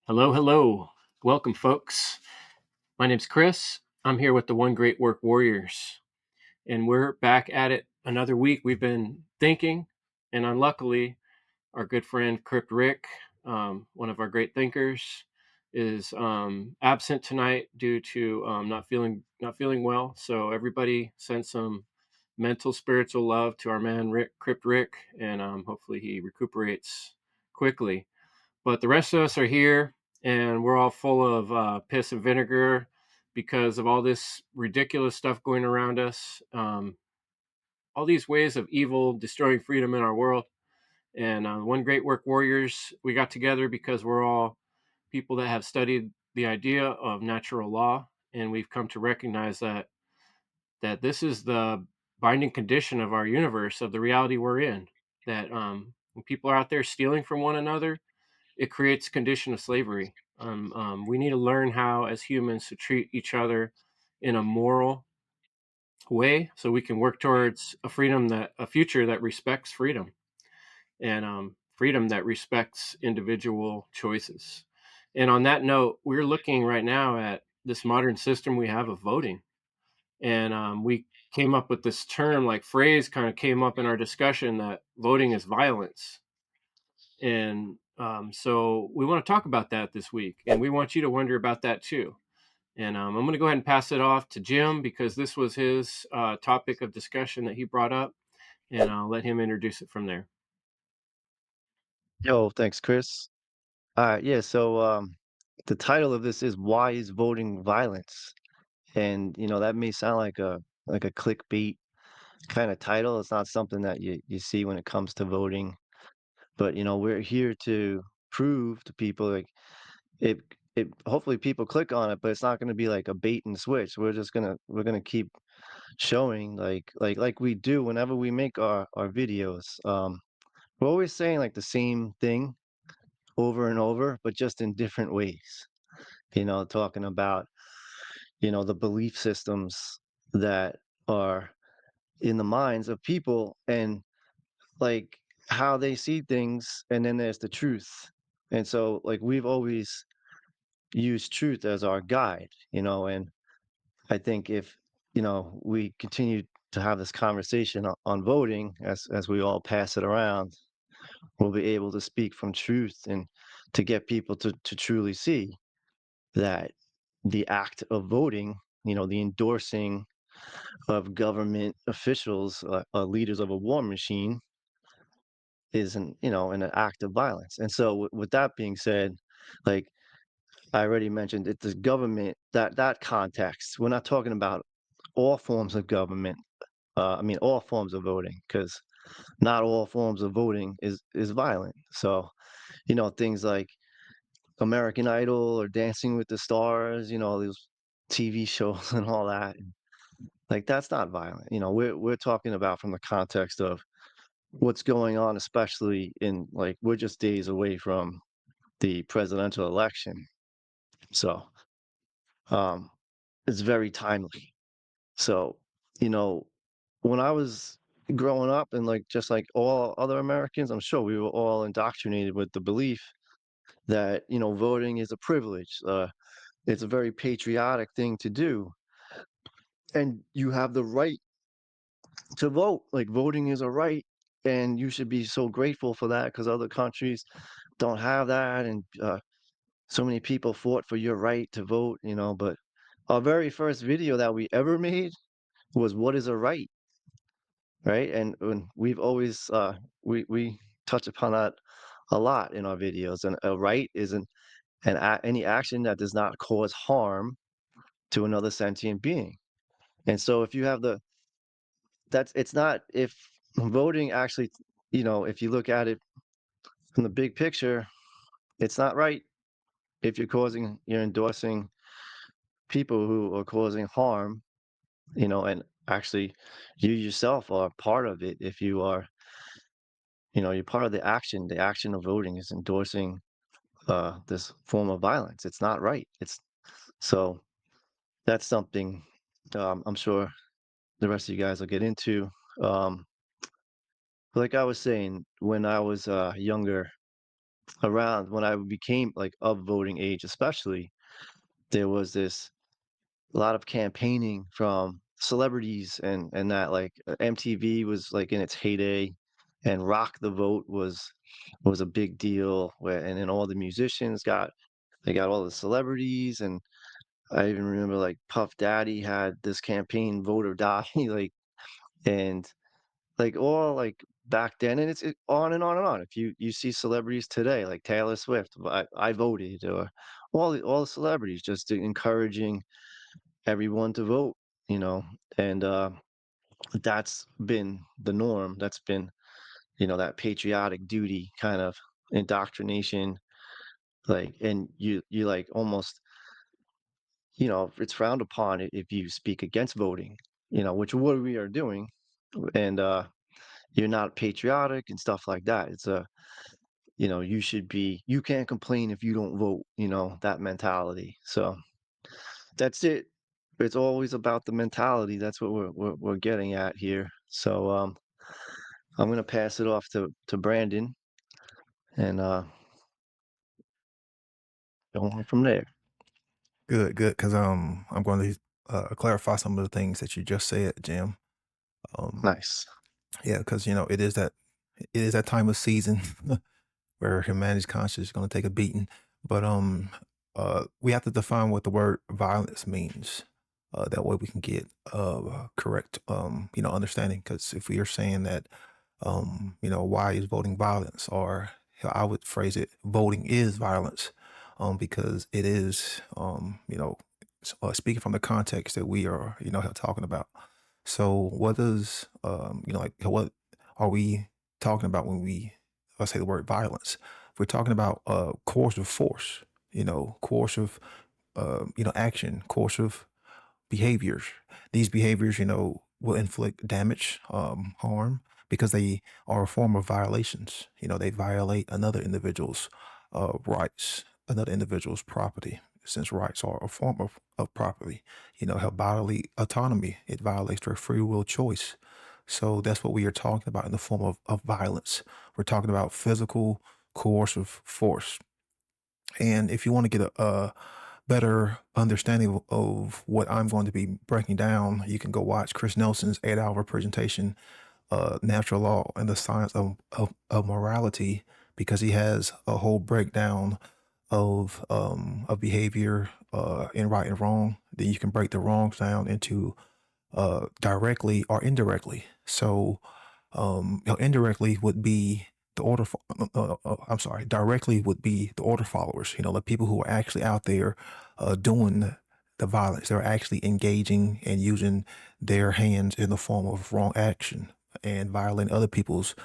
Hello, hello. Welcome, folks. My name's Chris. I'm here with the One Great Work Warriors, and we're back at it another week. We've been thinking, and unluckily, our good friend Crypt Rick, one of our great thinkers, is absent tonight due to not feeling well. So everybody send some mental, spiritual love to our man Crypt Rick, and hopefully he recuperates quickly. But the rest of us are here, and we're all full of piss and vinegar because of all this ridiculous stuff going around us. All these ways of evil destroying freedom in our world. And One Great Work Warriors, we got together because we're all people that have studied the idea of natural law, and we've come to recognize that this is the binding condition of our universe, of the reality we're in. That when people are out there stealing from one another, it creates a condition of slavery. We need to learn how, as humans, to treat each other in a moral way, so we can work towards a future that respects freedom, and freedom that respects individual choices. And on that note, we're looking right now at this modern system we have of voting, and we came up with this term, like phrase, kind of came up in our discussion that voting is violence. And so we want to talk about that this week, and we want you to wonder about that too. And I'm going to go ahead and pass it off to Jim because this was his topic of discussion that he brought up, and I'll let him introduce it from there. Yo, thanks, Chris. Yeah, the title of this is Why is Voting Violence? And that may sound like a clickbait kind of title. It's not something that you see when it comes to voting, but we're here to prove to people like it it hopefully people click on it, but it's not going to be like a bait and switch. We're gonna keep showing like we do whenever we make our videos. We're always saying like the same thing over and over, but just in different ways. Talking about, the belief systems that are in the minds of people and like how they see things. And then there's the truth. And so, like, we've always used truth as our guide, and I think if, we continue to have this conversation on voting as we all pass it around, we'll be able to speak from truth and to get people to truly see that the act of voting, the endorsing of government officials, leaders of a war machine, is an act of violence. And so, with that being said, like I already mentioned, it's the government that context. We're not talking about all forms of government. I mean, all forms of voting, because not all forms of voting is violent. So, things like American Idol or Dancing with the Stars, those TV shows and all that. Like that's not violent. We're talking about from the context of what's going on, especially in like we're just days away from the presidential election. So um it's very timely. So, you know, when I was growing up and like just like all other Americans, I'm sure we were all indoctrinated with the belief that, voting is a privilege. It's a very patriotic thing to do. And you have the right to vote. Like voting is a right, and you should be so grateful for that because other countries don't have that, and so many people fought for your right to vote. But our very first video that we ever made was "What is a right?" Right, and we've always we touch upon that a lot in our videos. And a right is any action that does not cause harm to another sentient being. And so if you have the that's it's not if voting actually, if you look at it from the big picture, it's not right if you're endorsing people who are causing harm, and actually you yourself are part of it. If you are, you're part of the action of voting is endorsing this form of violence. It's not right. It's so that's something I'm sure the rest of you guys will get into. Um, like I was saying, when I was younger, around when I became like of voting age, especially, there was this a lot of campaigning from celebrities and that like MTV was like in its heyday, and Rock the Vote was a big deal. Where and then all the musicians got they got all the celebrities, and I even remember like Puff Daddy had this campaign, Vote or Die, like and like all like back then, and on and on and on. If you see celebrities today like Taylor Swift, I voted, or all the celebrities just encouraging everyone to vote, you know, and that's been the norm. That's been, that patriotic duty kind of indoctrination, like, and you like almost, it's frowned upon if you speak against voting, which what we are doing, and you're not patriotic and stuff like that. It's a, you can't complain if you don't vote, that mentality. So that's it. It's always about the mentality. That's what we're getting at here. So I'm gonna pass it off to Brandon and go on from there. Good, good. Because I'm going to clarify some of the things that you just said, Jim. Um, Nice. yeah, because it is that time of season where humanity's conscience is going to take a beating. But we have to define what the word violence means. That way we can get correct understanding. Because if we are saying that why is voting violence, or how I would phrase it, voting is violence, because it is speaking from the context that we are talking about. So what does like what are we talking about when we say the word violence? We're talking about coercive force, coercive action, coercive behaviors. These behaviors, will inflict damage, harm, because they are a form of violations. They violate another individual's rights, another individual's property, since rights are a form of property. Have bodily autonomy. It violates their free will choice. So that's what we are talking about in the form of violence. We're talking about physical coercive force. And if you want to get a better understanding of what I'm going to be breaking down, you can go watch Chris Nelson's 8-hour presentation, Natural Law and the Science of Morality, because he has a whole breakdown of behavior in right and wrong. Then you can break the wrongs down into directly or indirectly. So, indirectly would be the I'm sorry, directly would be the order followers. The people who are actually out there doing the violence. They're actually engaging and using their hands in the form of wrong action and violating other people's,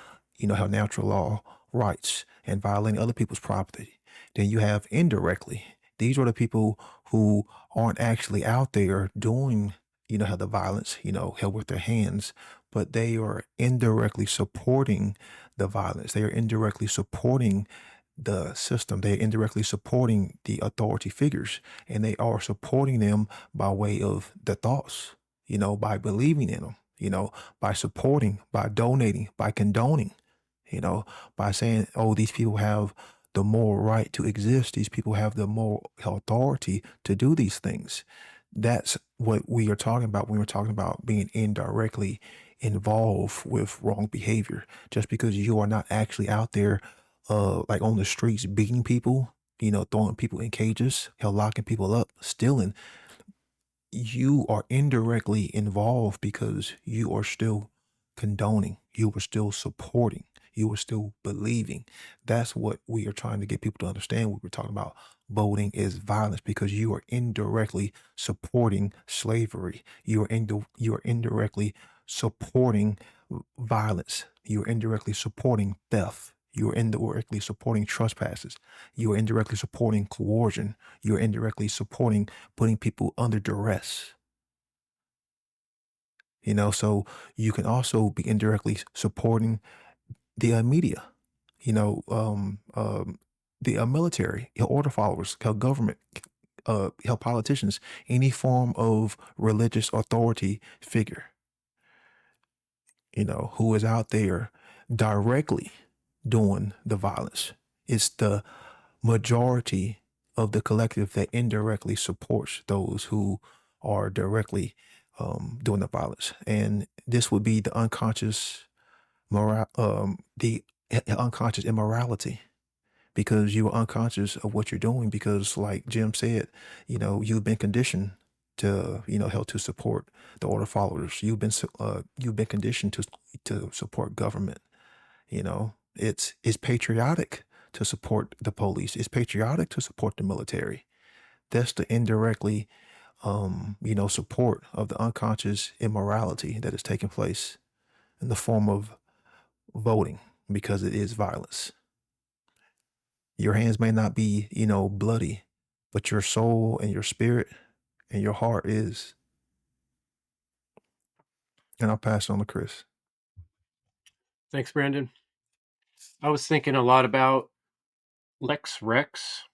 how natural law rights and violating other people's property. Then you have indirectly. These are the people who aren't actually out there doing how the violence, held with their hands, but they are indirectly supporting the violence. They are indirectly supporting the system. They are indirectly supporting the authority figures, and they are supporting them by way of the thoughts, by believing in them, by supporting, by donating, by condoning, by saying, oh, these people have the moral right to exist. These people have the moral authority to do these things. That's what we are talking about when we're talking about being indirectly involved with wrong behavior. Just because you are not actually out there, like on the streets beating people, throwing people in cages, hell, locking people up, stealing, you are indirectly involved because you are still condoning, you are still supporting, you are still believing. That's what we are trying to get people to understand. When we're talking about voting is violence, because you are indirectly supporting slavery. You are indirectly supporting violence. You are indirectly supporting theft. You are indirectly supporting trespasses. You are indirectly supporting coercion. You are indirectly supporting putting people under duress. So you can also be indirectly supporting the media, you know, the military, your order followers, your government, your politicians, any form of religious authority figure, who is out there directly doing the violence. It's the majority of the collective that indirectly supports those who are directly doing the violence. And this would be the unconscious unconscious immorality, because you are unconscious of what you're doing, because like Jim said, you've been conditioned to, help to support the order followers. You've been conditioned to support government. It's patriotic to support the police. It's patriotic to support the military. That's the indirectly support of the unconscious immorality that is taking place in the form of voting, because it is violence. Your hands may not be, bloody, but your soul and your spirit and your heart is. And I'll pass it on to Chris. Thanks, Brandon. I was thinking a lot about Lex Rex,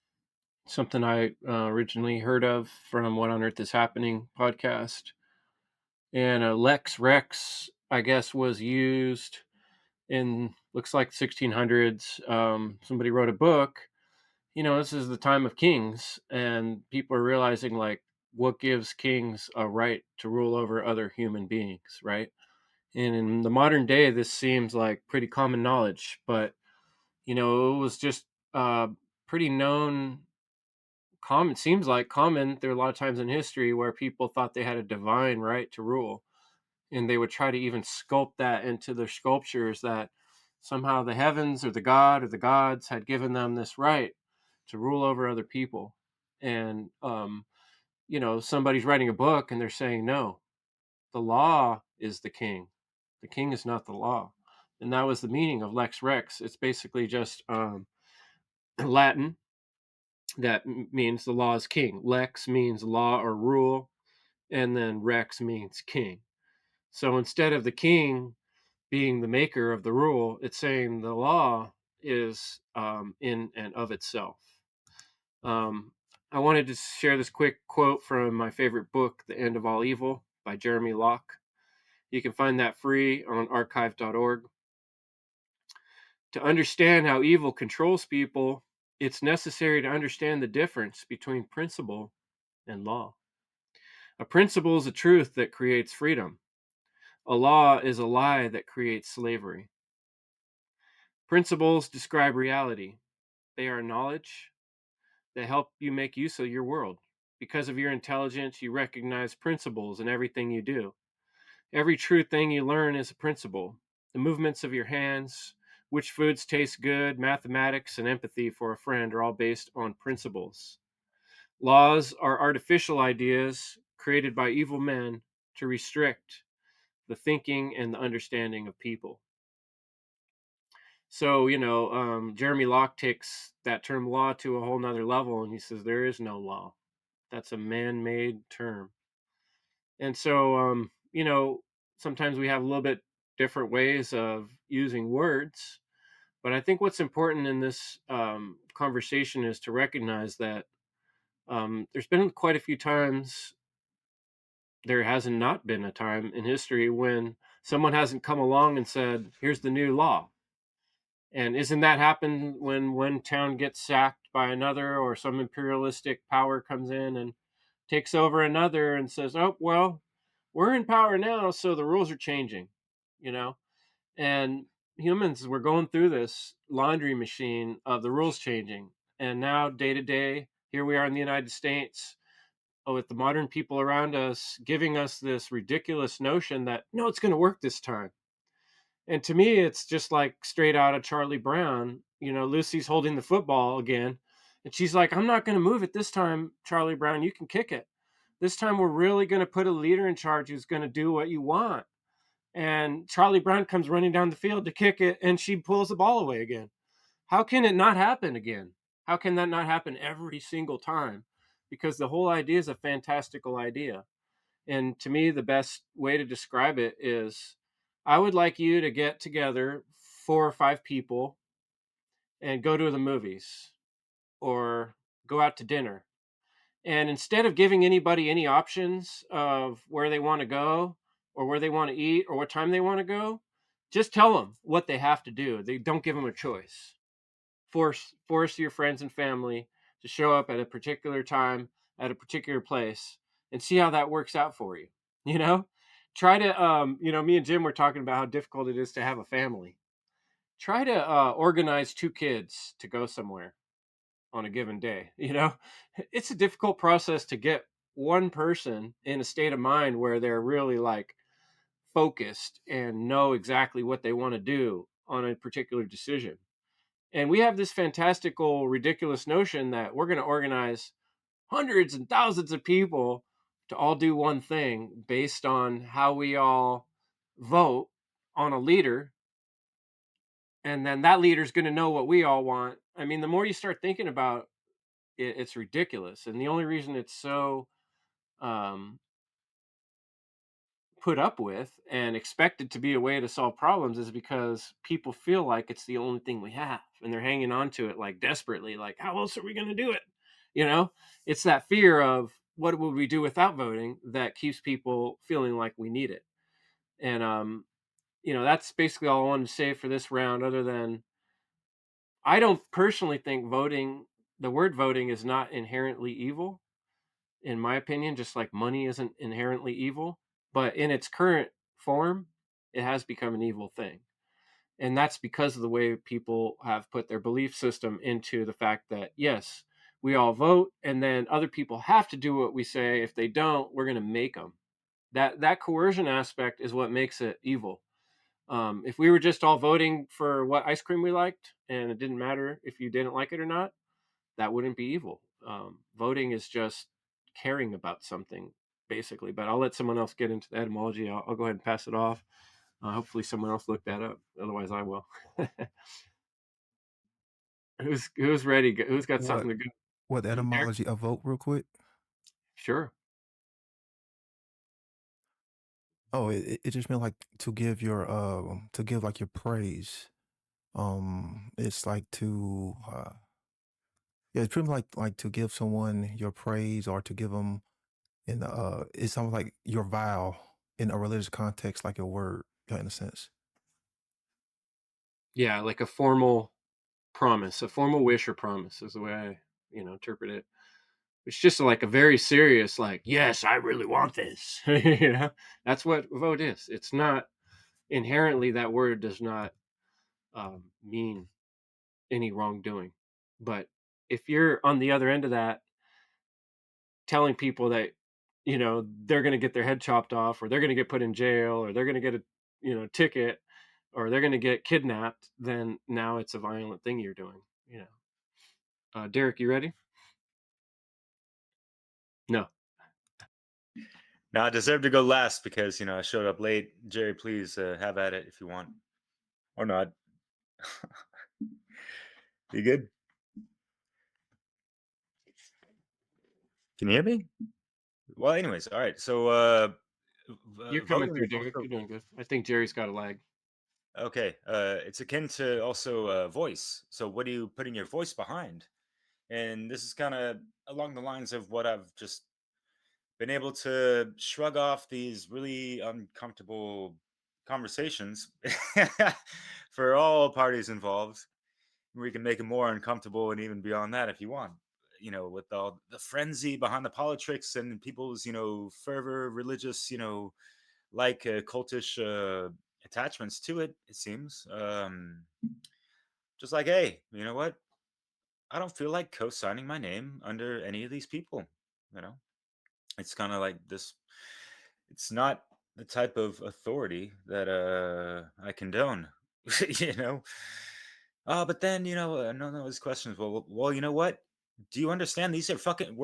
something I originally heard of from What on Earth is Happening podcast. And Lex Rex, I guess, was used in, looks like 1600s. Somebody wrote a book. This is the time of kings, and people are realizing, like, what gives kings a right to rule over other human beings, right? And in the modern day, this seems like pretty common knowledge, but it was just pretty known. Common seems like common. There are a lot of times in history where people thought they had a divine right to rule, and they would try to even sculpt that into their sculptures, that somehow the heavens or the god or the gods had given them this right to rule over other people. And somebody's writing a book and they're saying, no, the law is the king. The king is not the law. And that was the meaning of Lex Rex. It's basically just Latin that means the law is king. Lex means law or rule, and then Rex means king. So instead of the king being the maker of the rule, it's saying the law is in and of itself. I wanted to share this quick quote from my favorite book, The End of All Evil by Jeremy Locke. You can find that free on archive.org. To understand how evil controls people, it's necessary to understand the difference between principle and law. A principle is a truth that creates freedom. A law is a lie that creates slavery. Principles describe reality. They are knowledge that help you make use of your world. Because of your intelligence, you recognize principles in everything you do. Every true thing you learn is a principle. The movements of your hands, which foods taste good, mathematics, and empathy for a friend are all based on principles. Laws are artificial ideas created by evil men to restrict the thinking and the understanding of people. So, Jeremy Locke takes that term law to a whole nother level, and he says there is no law. That's a man-made term. And so, sometimes we have a little bit different ways of using words, but I think what's important in this conversation is to recognize that there's been quite a few times, there hasn't not been a time in history when someone hasn't come along and said, here's the new law. And isn't that happen when one town gets sacked by another, or some imperialistic power comes in and takes over another and says, oh, well, we're in power now, so the rules are changing, you know? And humans were going through this laundry machine of the rules changing. And now, day to day, here we are in the United States, with the modern people around us giving us this ridiculous notion that, no, it's going to work this time. And to me, it's just like straight out of Charlie Brown. Lucy's holding the football again, and she's like, I'm not going to move it this time, Charlie Brown. You can kick it. This time, we're really going to put a leader in charge who's going to do what you want. And Charlie Brown comes running down the field to kick it, and she pulls the ball away again. How can it not happen again? How can that not happen every single time? Because the whole idea is a fantastical idea. And to me, the best way to describe it is, I would like you to get together 4 or 5 people and go to the movies or go out to dinner. And instead of giving anybody any options of where they want to go or where they want to eat or what time they want to go, just tell them what they have to do. They don't give them a choice. force your friends and family to show up at a particular time at a particular place and see how that works out for you. You know, try to me and Jim were talking about how difficult it is to have a family. Try to organize two kids to go somewhere on a given day. It's a difficult process to get one person in a state of mind where they're really like focused and know exactly what they want to do on a particular decision. And we have this fantastical, ridiculous notion that we're going to organize hundreds and thousands of people to all do one thing based on how we all vote on a leader. And then that leader's going to know what we all want. I mean, the more you start thinking about it, it's ridiculous. And the only reason it's so um, put up with and expected to be a way to solve problems is because people feel like it's the only thing we have and they're hanging on to it like desperately, like how else are we going to do it? you know it's that fear of what would we do without voting that keeps people feeling like we need it. And that's basically all I wanted to say for this round, other than I don't personally think the word voting is not inherently evil, in my opinion, just like money isn't inherently evil, but in its current form, it has become an evil thing. And that's because of the way people have put their belief system into the fact that, yes, we all vote, and then other people have to do what we say. If they don't, we're going to make them. That coercion aspect is what makes it evil. If we were just all voting for what ice cream we liked, and it didn't matter if you didn't like it or not, that wouldn't be evil. Voting is just caring about something, basically. But I'll let someone else get into the etymology. I'll go ahead and pass it off. Hopefully, someone else looked that up. Otherwise, I will. Who's ready? Who's got What something to go? what You, Derek? etymology of vote real quick? Sure. Oh, it just meant like to give like your praise. It's like to yeah, it's pretty much like to give someone your praise or to give them in it's almost like your vow in a religious context, like your word, in a sense. Yeah, like a formal promise, a formal wish or promise is the way I, interpret it. It's just like a very serious, like, yes, I really want this. That's what vote is. It's not inherently, that word does not mean any wrongdoing. But if you're on the other end of that, telling people that, they're going to get their head chopped off, or they're going to get put in jail, or they're going to get a, ticket, or they're going to get kidnapped, then now it's a violent thing you're doing. Derek, you ready? No. Now I deserve to go last because I showed up late. Jerry, please have at it if you want, or not. You good? Can you hear me? Well, anyways, all right. So You're coming voting through, is Derek. also You're doing good. I think Jerry's got a lag. okay. It's akin to also voice. So what are you putting your voice behind? And this is kind of along the lines of what I've just been able to shrug off these really uncomfortable conversations for all parties involved. We can make it more uncomfortable and even beyond that if you want. With all the frenzy behind the politics and people's, fervor, religious, like cultish attachments to it, it seems. Just like, hey, you know what? I don't feel like co-signing my name under any of these people. You know, it's kind of like this. It's not the type of authority that I condone. you know. But then none of those questions. Well, you know what? Do you understand? These are fucking.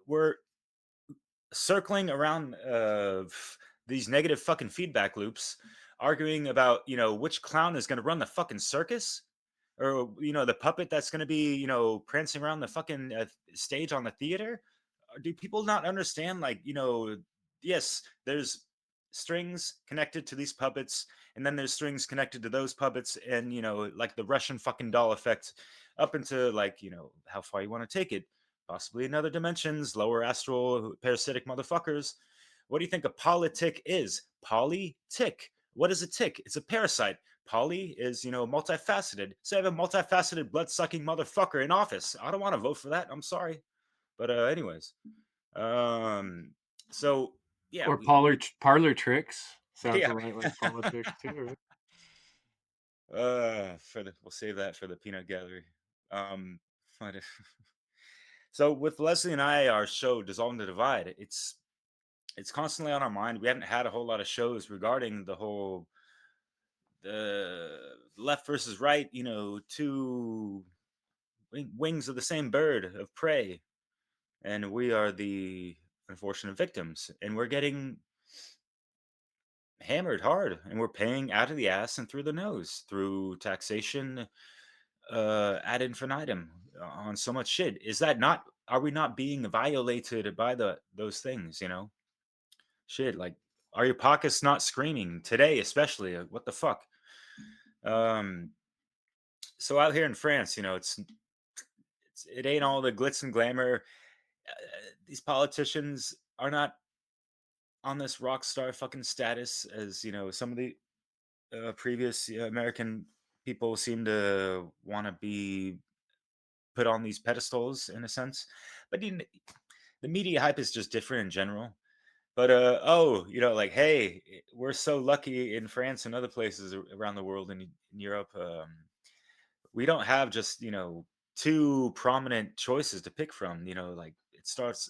We're circling around these negative fucking feedback loops, arguing about which clown is going to run the fucking circus, or the puppet that's going to be prancing around the fucking stage on the theater. Do people not understand, like, yes, there's strings connected to these puppets, and then there's strings connected to those puppets, and like the Russian fucking doll effect, up into, like, how far you want to take it, possibly in other dimensions, lower astral parasitic motherfuckers. What do you think a politic is? Politic. What is a tick? It's a parasite. Polly is, multifaceted. So I have a multifaceted, blood-sucking motherfucker in office. I don't want to vote for that. I'm sorry, but anyways, um, so yeah, Or parlor tricks. Sounds a yeah. lot like politics too. Right? We'll save that for the peanut gallery. Um, but so with Leslie and I, our show Dissolving the Divide, it's constantly on our mind. We haven't had a whole lot of shows regarding the whole the left versus right, two wings of the same bird of prey, and we are the unfortunate victims, and we're getting hammered hard, and we're paying out of the ass and through the nose through taxation, ad infinitum, on so much shit. Is that not? Are we not being violated by those things? Shit, like, are your pockets not screaming today, especially? What the fuck? Um, so out here in France, it ain't all the glitz and glamour. These politicians are not on this rock star fucking status as some of the previous American people seem to want to be put on these pedestals in a sense. But the media hype is just different in general. But oh, like, hey, we're so lucky in France and other places around the world and in Europe. We don't have just two prominent choices to pick from. Like,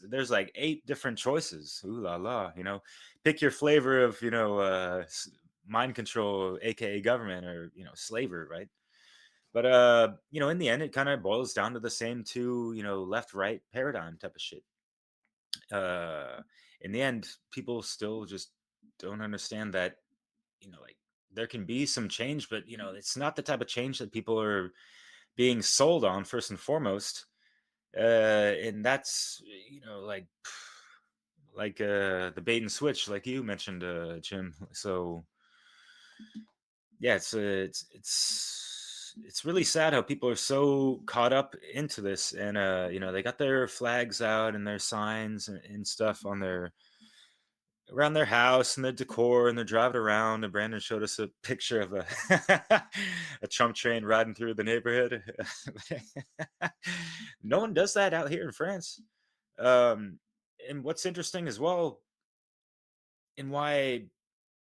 there's like 8 different choices. Ooh la la. Pick your flavor of mind control, aka government, or slavery, right? But in the end, it kind of boils down to the same two, left right paradigm type of shit. uh in the end, people still just don't understand that, like, there can be some change, but it's not the type of change that people are being sold on first and foremost. And that's, the bait and switch, like you mentioned, Jim. So yeah, it's really sad how people are so caught up into this, and they got their flags out and their signs and stuff on their around their house and the decor, and they're driving around, and Brandon showed us a picture of a a Trump train riding through the neighborhood. No one does that out here in France. um and what's interesting as well, and why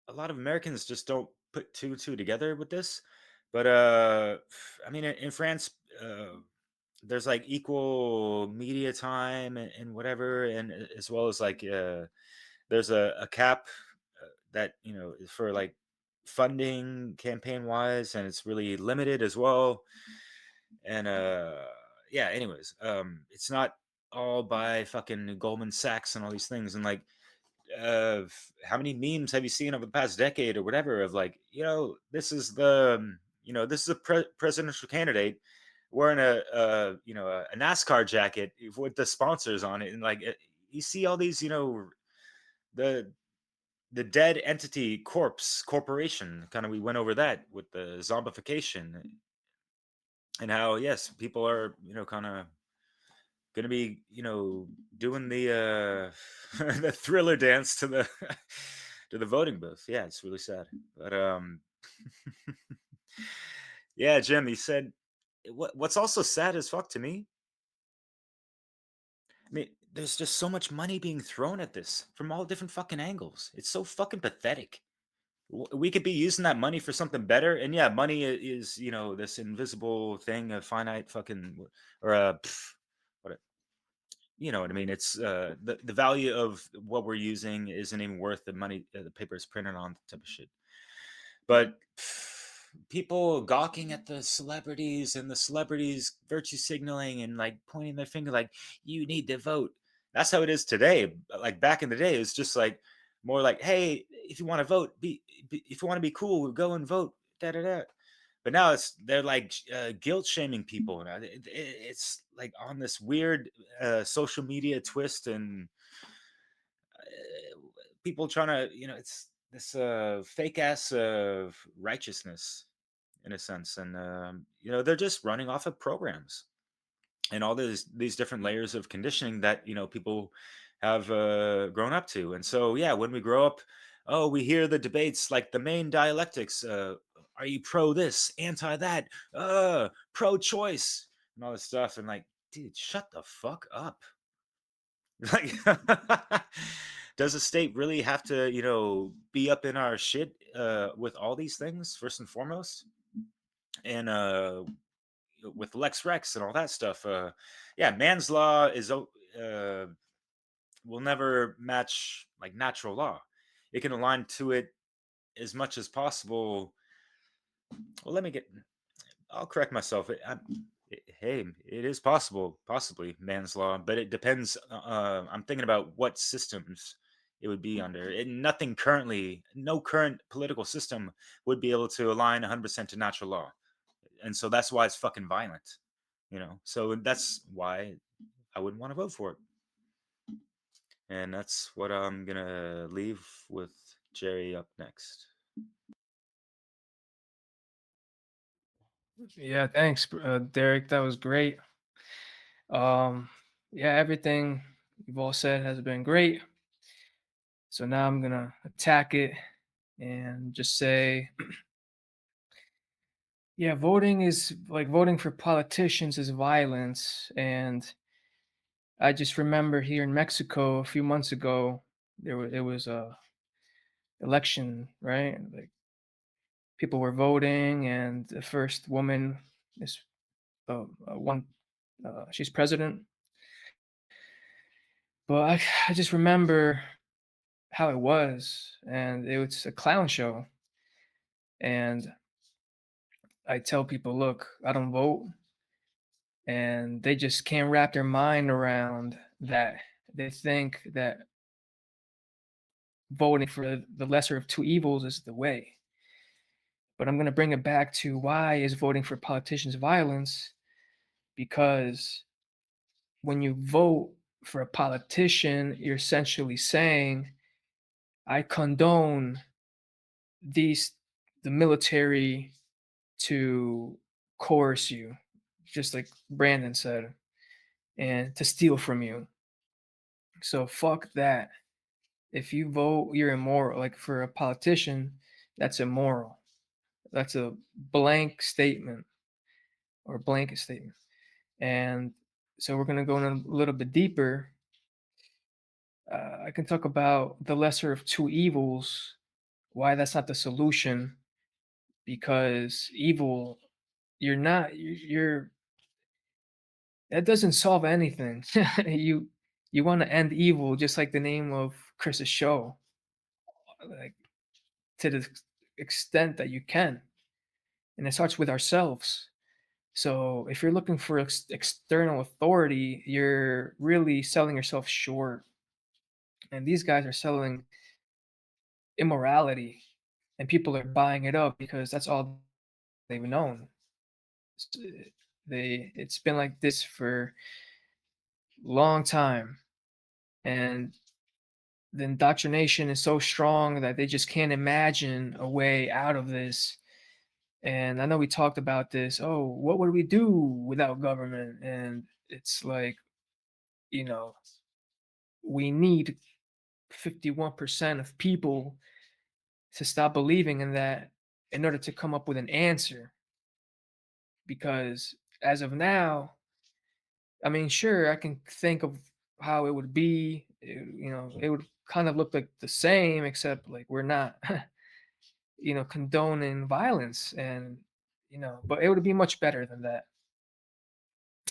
a lot of Americans just don't put two and two together with this, but I mean, in France, uh there's like equal media time and whatever, and as well as like there's a cap that is for like funding campaign wise, and it's really limited as well. And yeah, anyways, it's not all by fucking Goldman Sachs and all these things. And like, how many memes have you seen over the past decade or whatever of like, this is a presidential candidate wearing a NASCAR jacket with the sponsors on it, and like, you see all these, the dead entity corpse corporation, kind of, we went over that with the zombification, and how, yes, people are kind of gonna be doing the the thriller dance to the to the voting booth. Yeah, it's really sad. But yeah, Jim, he said, what's also sad as fuck to me, I mean, there's just so much money being thrown at this from all different fucking angles. It's so fucking pathetic. We could be using that money for something better. And yeah, money is, this invisible thing, a finite fucking, or a what, you know what I mean. It's the value of what we're using isn't even worth the money, the paper is printed on, type of shit. But people gawking at the celebrities, and the celebrities virtue signaling and like pointing their finger, like, you need to vote. That's how it is today. But like back in the day, it was just like more like, hey, if you want to vote, if you want to be cool, go and vote. Da da da. But now they're like guilt shaming people. Now it's like on this weird social media twist, and people trying to, it's this fake ass of righteousness in a sense. And they're just running off of programs and all these different layers of conditioning that people have grown up to. And so yeah, when we grow up, oh, we hear the debates, like the main dialectics, are you pro this, anti that, pro choice, and all this stuff. And like, dude, shut the fuck up. Like, does the state really have to, be up in our shit with all these things first and foremost? And with Lex Rex and all that stuff, yeah, man's law will never match like natural law. It can align to it as much as possible. Well, I'll correct myself. Hey, it is possible, possibly man's law, but it depends. I'm thinking about what systems it would be under. No current political system would be able to align 100% to natural law. And so that's why it's fucking violent, So that's why I wouldn't want to vote for it. And that's what I'm going to leave with Jerry up next. Yeah, thanks, Derek. That was great. Yeah, everything you've all said has been great. So now I'm gonna attack it and just say, yeah, voting is like voting for politicians is violence. And I just remember here in Mexico a few months ago, it was a election, right? Like people were voting, and the first woman is one, she's president. But I just remember how it was, and it was a clown show. And I tell people, look, I don't vote, and they just can't wrap their mind around that. They think that voting for the lesser of two evils is the way. But I'm going to bring it back to why is voting for politicians violence? Because when you vote for a politician, you're essentially saying, I condone the military to coerce you, just like Brandon said, and to steal from you. So fuck that. If you vote, you're immoral. Like for a politician, that's immoral. That's a blank statement or blanket statement. And so we're going to go in a little bit deeper. I can talk about the lesser of two evils, why that's not the solution, because evil, you're that doesn't solve anything. You want to end evil, just like the name of Chris's show, like to the extent that you can, and it starts with ourselves. So if you're looking for external authority, you're really selling yourself short. And these guys are selling immorality, and people are buying it up because that's all they've known. It's been like this for a long time, and the indoctrination is so strong that they just can't imagine a way out of this. And I know we talked about this. Oh, what would we do without government? And it's like, you know, we need 51% of people to stop believing in that in order to come up with an answer. Because as of now, I mean, sure, I can think of how it would be. It would kind of look like the same, except like we're not, condoning violence, and but it would be much better than that.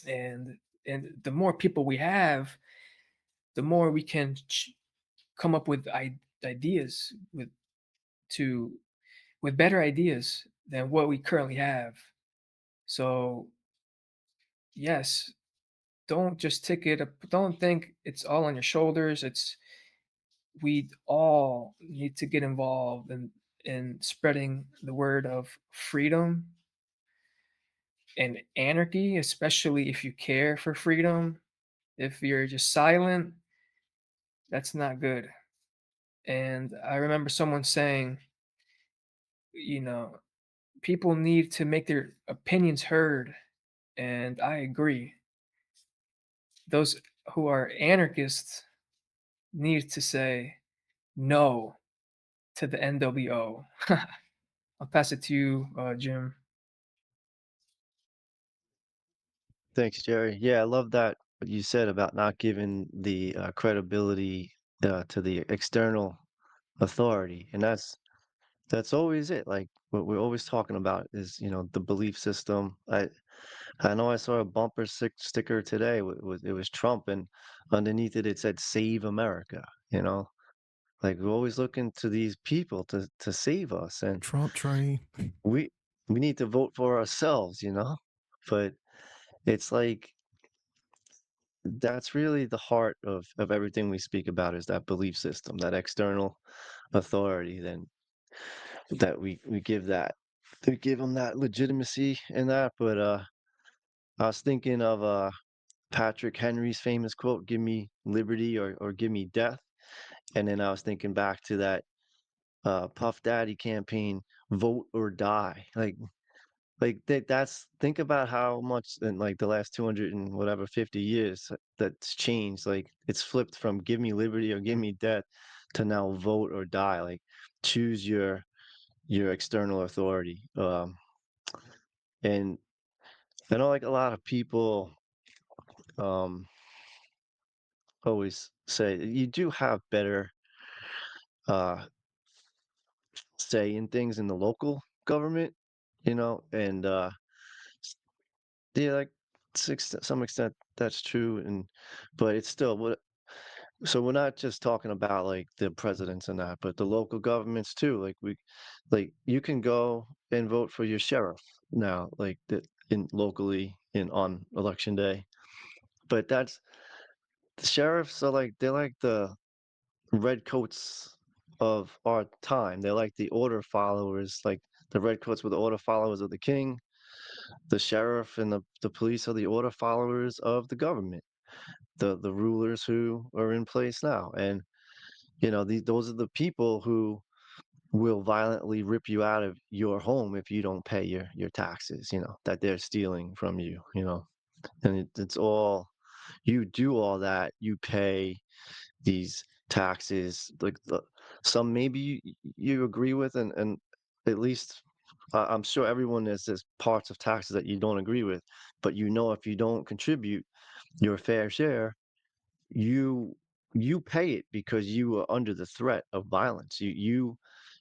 And the more people we have, the more we can come up with ideas to with better ideas than what we currently have. So yes, don't just take it up. Don't think it's all on your shoulders. We all need to get involved in spreading the word of freedom and anarchy, especially if you care for freedom. If you're just silent, that's not good. And I remember someone saying, you know, people need to make their opinions heard. And I agree. Those who are anarchists need to say no to the NWO. I'll pass it to you, Jim. Thanks, Jerry. Yeah, I love that what you said about not giving the credibility to the external authority, and that's always it. Like what we're always talking about is, the belief system. I know I saw a bumper sticker today. It was Trump, and underneath it said "Save America." Like we're always looking to these people to save us, and Trump train. we we need to vote for ourselves. But it's like that's really the heart of everything we speak about is that belief system, that external authority, then that we give that to give them that legitimacy and that. But I was thinking of Patrick Henry's famous quote, "Give me liberty or give me death." And then I was thinking back to that Puff Daddy campaign, "Vote or die." Like that's think about how much in like the last 200 and whatever 50 years that's changed. Like it's flipped from "give me liberty or give me death" to now "vote or die." Like choose your external authority. And I know like a lot of people um always say you do have better uh say in things in the local government, and yeah, like to some extent that's true, but it's still what. So we're not just talking about like the presidents and that, but the local governments too. Like you can go and vote for your sheriff now, like in locally in on election day. But that's the sheriffs are like they're like the redcoats of our time. They're like the order followers, like the redcoats were the order followers of the king. The sheriff and the police are the order followers of the government, the rulers who are in place now. And those are the people who will violently rip you out of your home if you don't pay your taxes, that they're stealing from you. And it's all you do all that, you pay these taxes, like some maybe you agree with, and at least I'm sure everyone has parts of taxes that you don't agree with, but if you don't contribute your fair share, you you pay it because you are under the threat of violence. You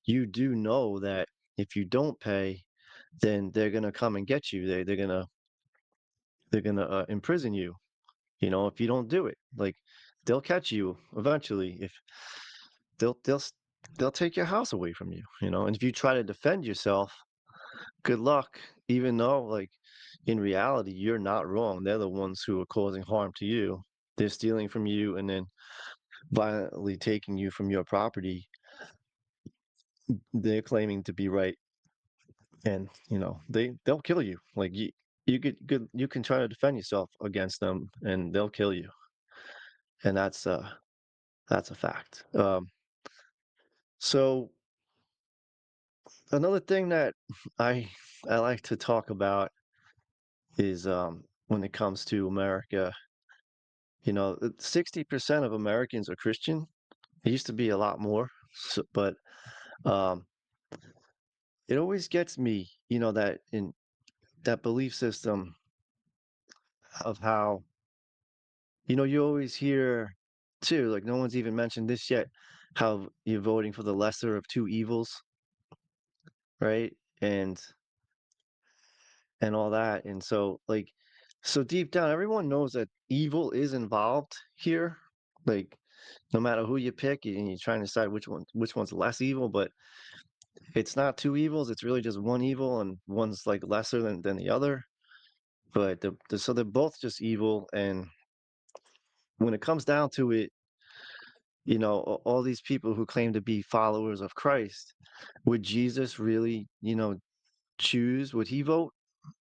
do know that if you don't pay, then they're gonna come and get you. They're gonna imprison you. If you don't do it, like they'll catch you eventually. If they'll they'll s- they'll take your house away from you. And if you try to defend yourself, good luck. Even though, like in reality, you're not wrong. They're the ones who are causing harm to you. They're stealing from you and then violently taking you from your property. They're claiming to be right, and they'll kill you. Like you can try to defend yourself against them, and they'll kill you. And that's a fact. So another thing that I I like to talk about is when it comes to America, 60% of Americans are Christian. It used to be a lot more, but um, it always gets me, that in that belief system of how, you always hear too, like no one's even mentioned this yet, how you're voting for the lesser of two evils, right? And all that. And so so deep down, everyone knows that evil is involved here. Like no matter who you pick, and you're trying to decide which one's less evil, but it's not two evils, it's really just one evil, and one's like lesser than the other. But so they're both just evil, and when it comes down to it, all these people who claim to be followers of Christ, would Jesus really, choose? Would he vote?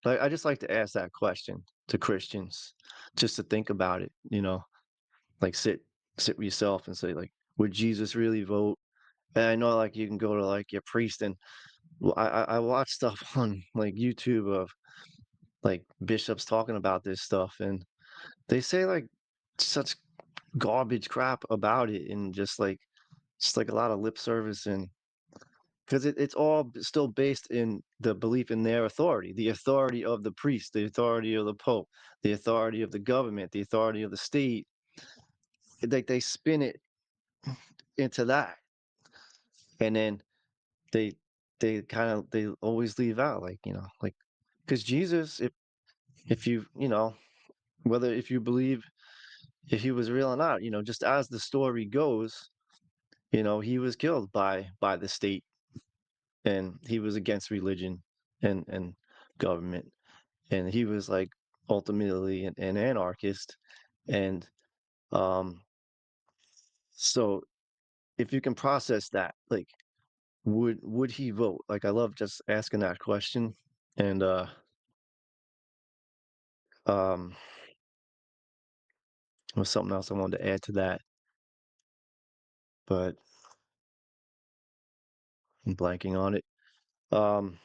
I just like to ask that question to Christians, just to think about it. Like sit with yourself and say, like, would Jesus really vote? And I know, like, you can go to like your priest, and I watch stuff on like YouTube of like bishops talking about this stuff, and they say like such garbage crap about it, and just like a lot of lip service, and because it's all still based in the belief in their authority, the authority of the priest, the authority of the pope, the authority of the government, the authority of the state. Like they spin it into that, and then they they always leave out, like, like, because Jesus, if you, whether if you believe if he was real or not, just as the story goes, he was killed by the state, and he was against religion and government, and he was like ultimately an anarchist. And um so if you can process that, like, would he vote? Like, I love just asking that question. And um there was something else I wanted to add to that, but I'm blanking on it. um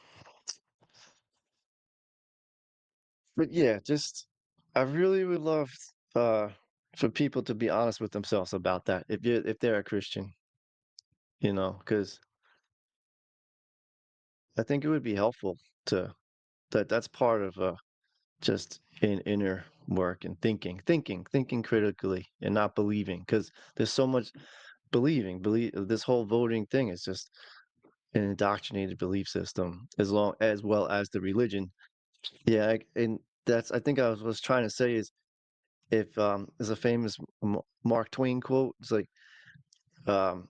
but yeah, just, I really would love uh for people to be honest with themselves about that, if they're a Christian, because I think it would be helpful to that's part of just in inner work and thinking critically and not believing, because there's so much believe this whole voting thing is just an indoctrinated belief system, as well as the religion. Yeah, and that's, I think, I was trying to say is, if there's a famous Mark Twain quote. It's like, um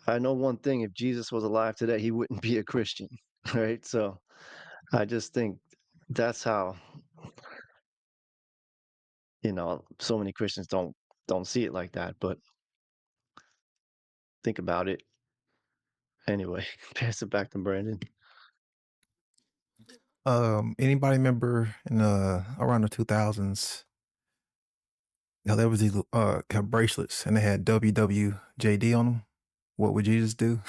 I know one thing: if Jesus was alive today, he wouldn't be a Christian. Right? So I just think that's how, so many Christians don't see it like that, but think about it anyway. Pass it back to Brandon. Anybody remember in around the 2000s? There was these kind of bracelets, and they had WWJD on them. What would Jesus do?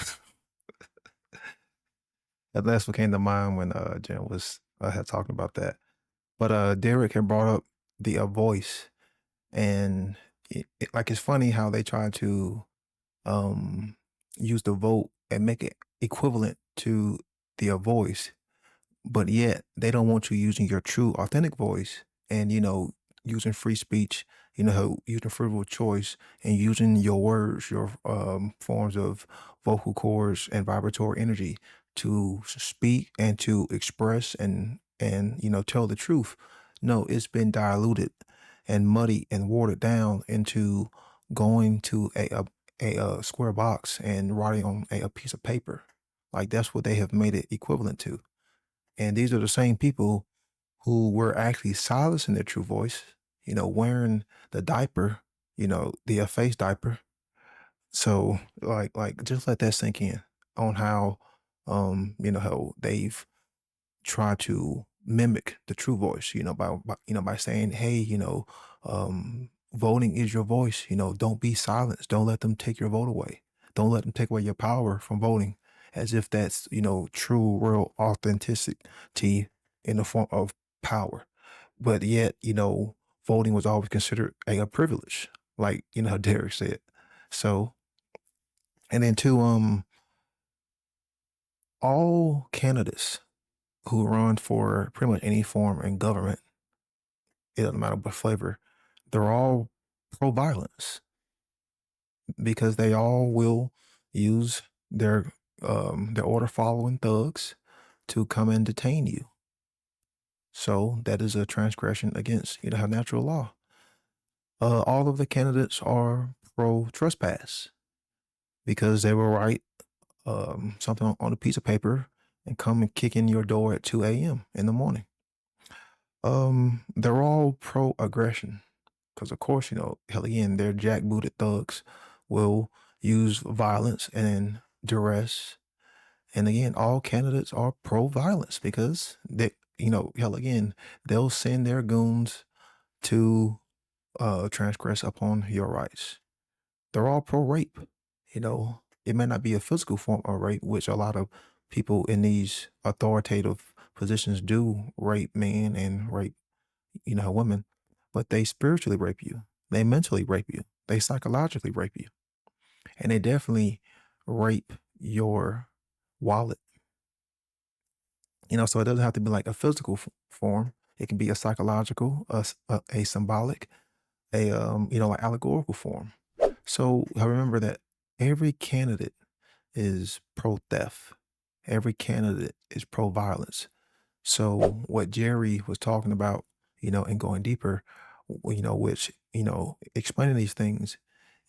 That's what came to mind when Jen was had talking about that. But Derek had brought up the voice, and like, it's funny how they try to um use the vote and make it equivalent to the voice, but yet they don't want you using your true authentic voice, and using free speech, using free will choice, and using your words, your forms of vocal cords and vibratory energy to speak and to express and tell the truth. No, it's been diluted and muddy and watered down into going to a square box and writing on a piece of paper. Like, that's what they have made it equivalent to. And these are the same people who were actually silencing their true voice, wearing the diaper, the face diaper. So, like just let that sink in on how, how they've tried to mimic the true voice, by saying, hey, voting is your voice, don't be silenced. Don't let them take your vote away. Don't let them take away your power from voting, as if that's, true, real authenticity in the form of power. But yet, voting was always considered a privilege, like, how Derek said. So, and then two, all candidates who run for pretty much any form in government, it doesn't matter what flavor, they're all pro-violence, because they all will use their order following thugs to come and detain you. So that is a transgression against natural law. All of the candidates are pro trespass, because they will write something on a piece of paper and come and kick in your door at 2 a.m. in the morning. They're all pro aggression, because of course, hell, again, they're jackbooted thugs, will use violence and duress. And again, all candidates are pro violence, because they, hell, again, they'll send their goons to transgress upon your rights. They're all pro rape. It may not be a physical form of rape, which a lot of people in these authoritative positions do rape men and rape, women, but they spiritually rape you. They mentally rape you. They psychologically rape you. And they definitely rape your wallet. So it doesn't have to be like a physical form. It can be a psychological, a symbolic, like allegorical form. So I remember that every candidate is pro theft. Every candidate is pro violence. So what Jerry was talking about, and going deeper, which, explaining these things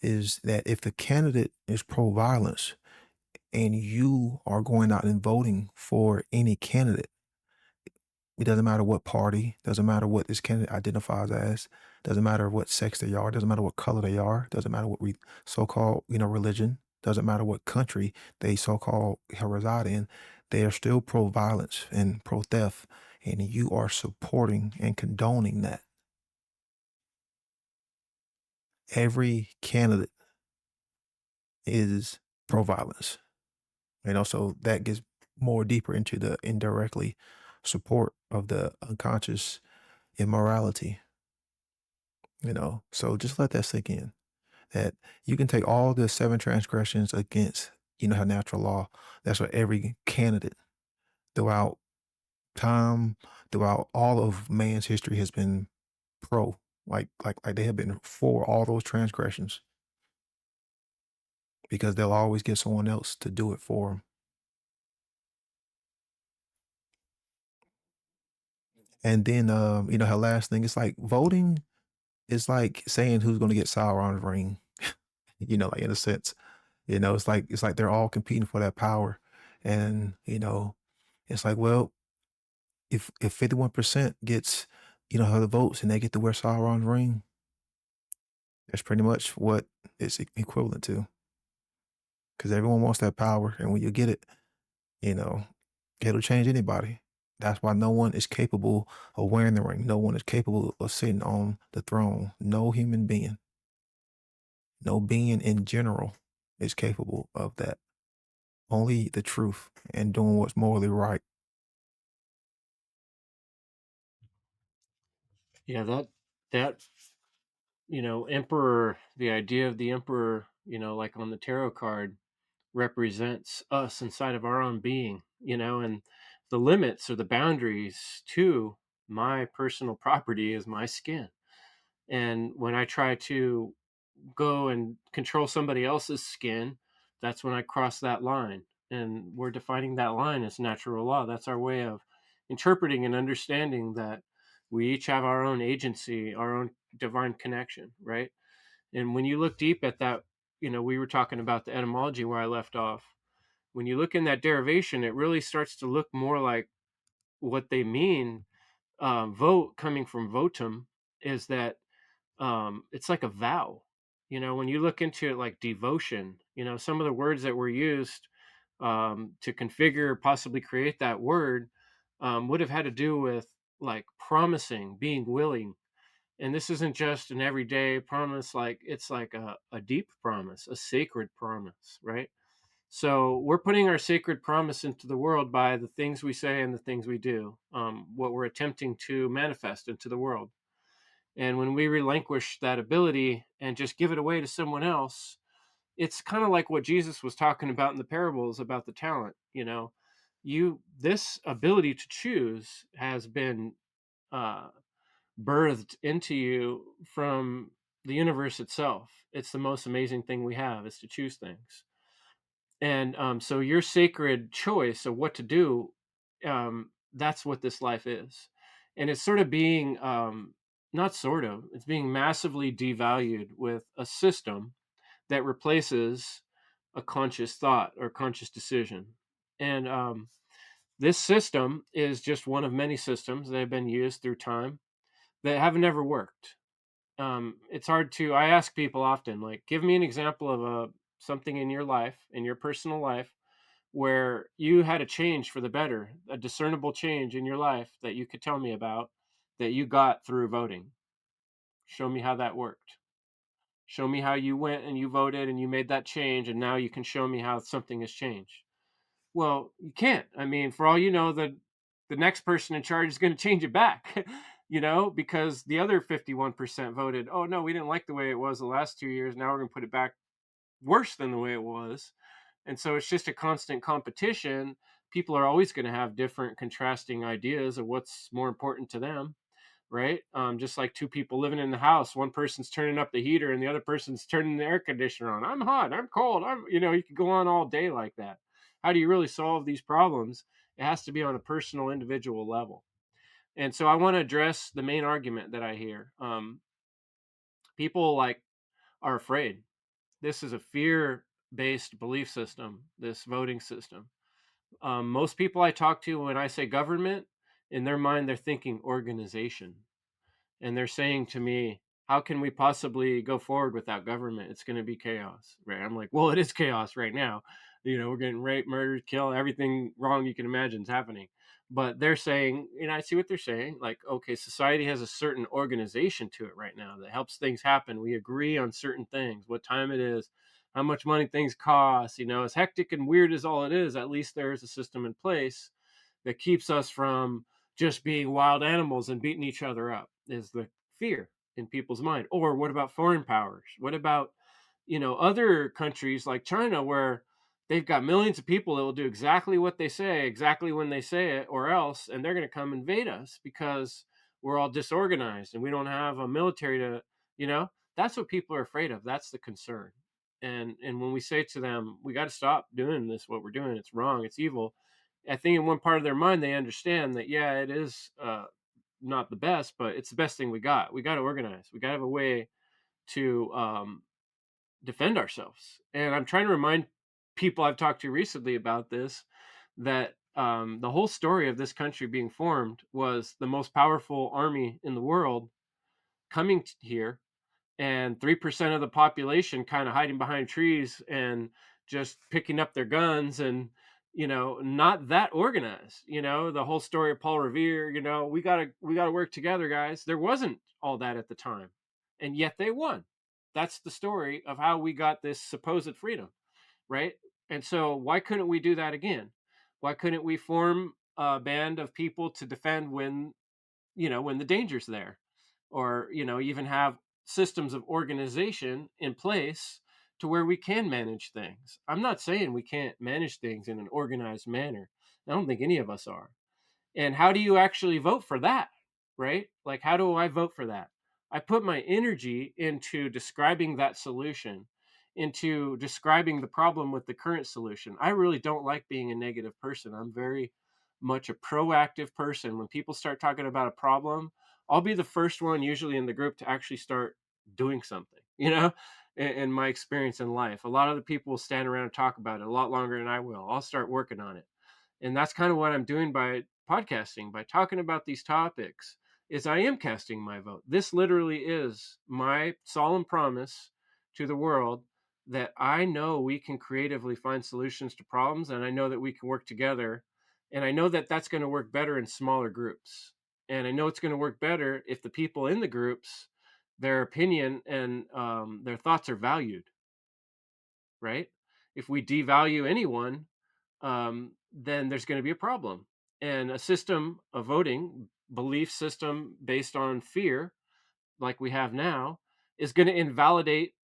is that if the candidate is pro violence and you are going out and voting for any candidate, it doesn't matter what party, doesn't matter what this candidate identifies as, doesn't matter what sex they are, doesn't matter what color they are, doesn't matter what so-called, religion, doesn't matter what country they so-called reside in, they are still pro-violence and pro-theft, and you are supporting and condoning that. Every candidate is pro-violence. So that gets more deeper into the indirectly support of the unconscious immorality. So just let that sink in, that you can take all the 7 transgressions against, her natural law. That's what every candidate throughout time, throughout all of man's history has been pro, like they have been for all those transgressions, because they'll always get someone else to do it for them. And then, her last thing is like voting is like saying who's going to get Sauron's ring, like in a sense. It's like they're all competing for that power. And, it's like, well, if 51% gets, her votes and they get to wear Sauron's ring, that's pretty much what it's equivalent to. Because everyone wants that power. And when you get it, you know, it'll change anybody. That's why no one is capable of wearing the ring. No one is capable of sitting on the throne. No human being, no being in general is capable of that. Only the truth and doing what's morally right. Yeah, that emperor, the idea of the emperor, like on the tarot card, represents us inside of our own being, and the limits or the boundaries to my personal property is my skin. And when I try to go and control somebody else's skin, that's when I cross that line. And we're defining that line as natural law. That's our way of interpreting and understanding that we each have our own agency, our own divine connection, right? And when you look deep at that, we were talking about the etymology where I left off. When you look in that derivation, it really starts to look more like what they mean. Vote, coming from votum, is that it's like a vow. When you look into it, like devotion, some of the words that were used to configure, possibly create that word, would have had to do with like promising, being willing. And this isn't just an everyday promise, like it's like a deep promise, a sacred promise, right? So we're putting our sacred promise into the world by the things we say and the things we do, what we're attempting to manifest into the world. And when we relinquish that ability and just give it away to someone else, it's kind of like what Jesus was talking about in the parables about the talent. This ability to choose has been uh, birthed into you from the universe itself. It's the most amazing thing we have, is to choose things. And so your sacred choice of what to do, that's what this life is. And it's sort of being, not sort of, it's being massively devalued with a system that replaces a conscious thought or conscious decision. And this system is just one of many systems that have been used through time that have never worked. It's hard to, I ask people often, like, give me an example of something in your life, in your personal life, where you had a change for the better, a discernible change in your life that you could tell me about, that you got through voting. Show me how that worked. Show me how you went and you voted and you made that change, and now you can show me how something has changed. Well, you can't. I mean, for all you know, the next person in charge is going to change it back, because the other 51% voted, oh, no, we didn't like the way it was the last 2 years. Now we're going to put it back worse than the way it was. And so it's just a constant competition. People are always going to have different contrasting ideas of what's more important to them, right? Just like two people living in the house, one person's turning up the heater and the other person's turning the air conditioner on. I'm hot, I'm cold, you could go on all day like that. How do you really solve these problems? It has to be on a personal, individual level. And so I want to address the main argument that I hear. People like are afraid. This is a fear-based belief system, this voting system. Most people I talk to, when I say government, in their mind, they're thinking organization. And they're saying to me, how can we possibly go forward without government? It's going to be chaos, right? I'm like, well, it is chaos right now. We're getting raped, murdered, killed, everything wrong you can imagine is happening. But they're saying, I see what they're saying. Like, okay, society has a certain organization to it right now that helps things happen. We agree on certain things, what time it is, how much money things cost. As hectic and weird as all it is, at least there's a system in place that keeps us from just being wild animals and beating each other up, is the fear in people's mind. Or what about foreign powers? What about, other countries like China, where they've got millions of people that will do exactly what they say, exactly when they say it, or else, and they're going to come invade us because we're all disorganized and we don't have a military to, that's what people are afraid of. That's the concern. And when we say to them, we got to stop doing this, what we're doing, it's wrong, it's evil. I think in one part of their mind, they understand that, yeah, it is not the best, but it's the best thing we got. We got to organize. We got to have a way to defend ourselves. And I'm trying to remind people I've talked to recently about this, that the whole story of this country being formed was the most powerful army in the world coming here, and 3% of the population kind of hiding behind trees and just picking up their guns, and not that organized. The whole story of Paul Revere, we gotta work together, guys. There wasn't all that at the time, and yet they won. That's the story of how we got this supposed freedom, right? And so why couldn't we do that again? Why couldn't we form a band of people to defend when the danger's there? Or even have systems of organization in place to where we can manage things. I'm not saying we can't manage things in an organized manner. I don't think any of us are. And how do you actually vote for that? Right? Like, how do I vote for that? I put my energy into describing that solution, into describing the problem with the current solution. I really don't like being a negative person. I'm very much a proactive person. When people start talking about a problem, I'll be the first one usually in the group to actually start doing something, in my experience in life. A lot of the people will stand around and talk about it a lot longer than I will. I'll start working on it. And that's kind of what I'm doing by podcasting, by talking about these topics, is I am casting my vote. This literally is my solemn promise to the world that I know we can creatively find solutions to problems, and I know that we can work together, and I know that that's going to work better in smaller groups. And I know it's going to work better if the people in the groups, their opinion and their thoughts are valued, right? If we devalue anyone, then there's going to be a problem. And a system of voting, belief system based on fear, like we have now, is going to invalidate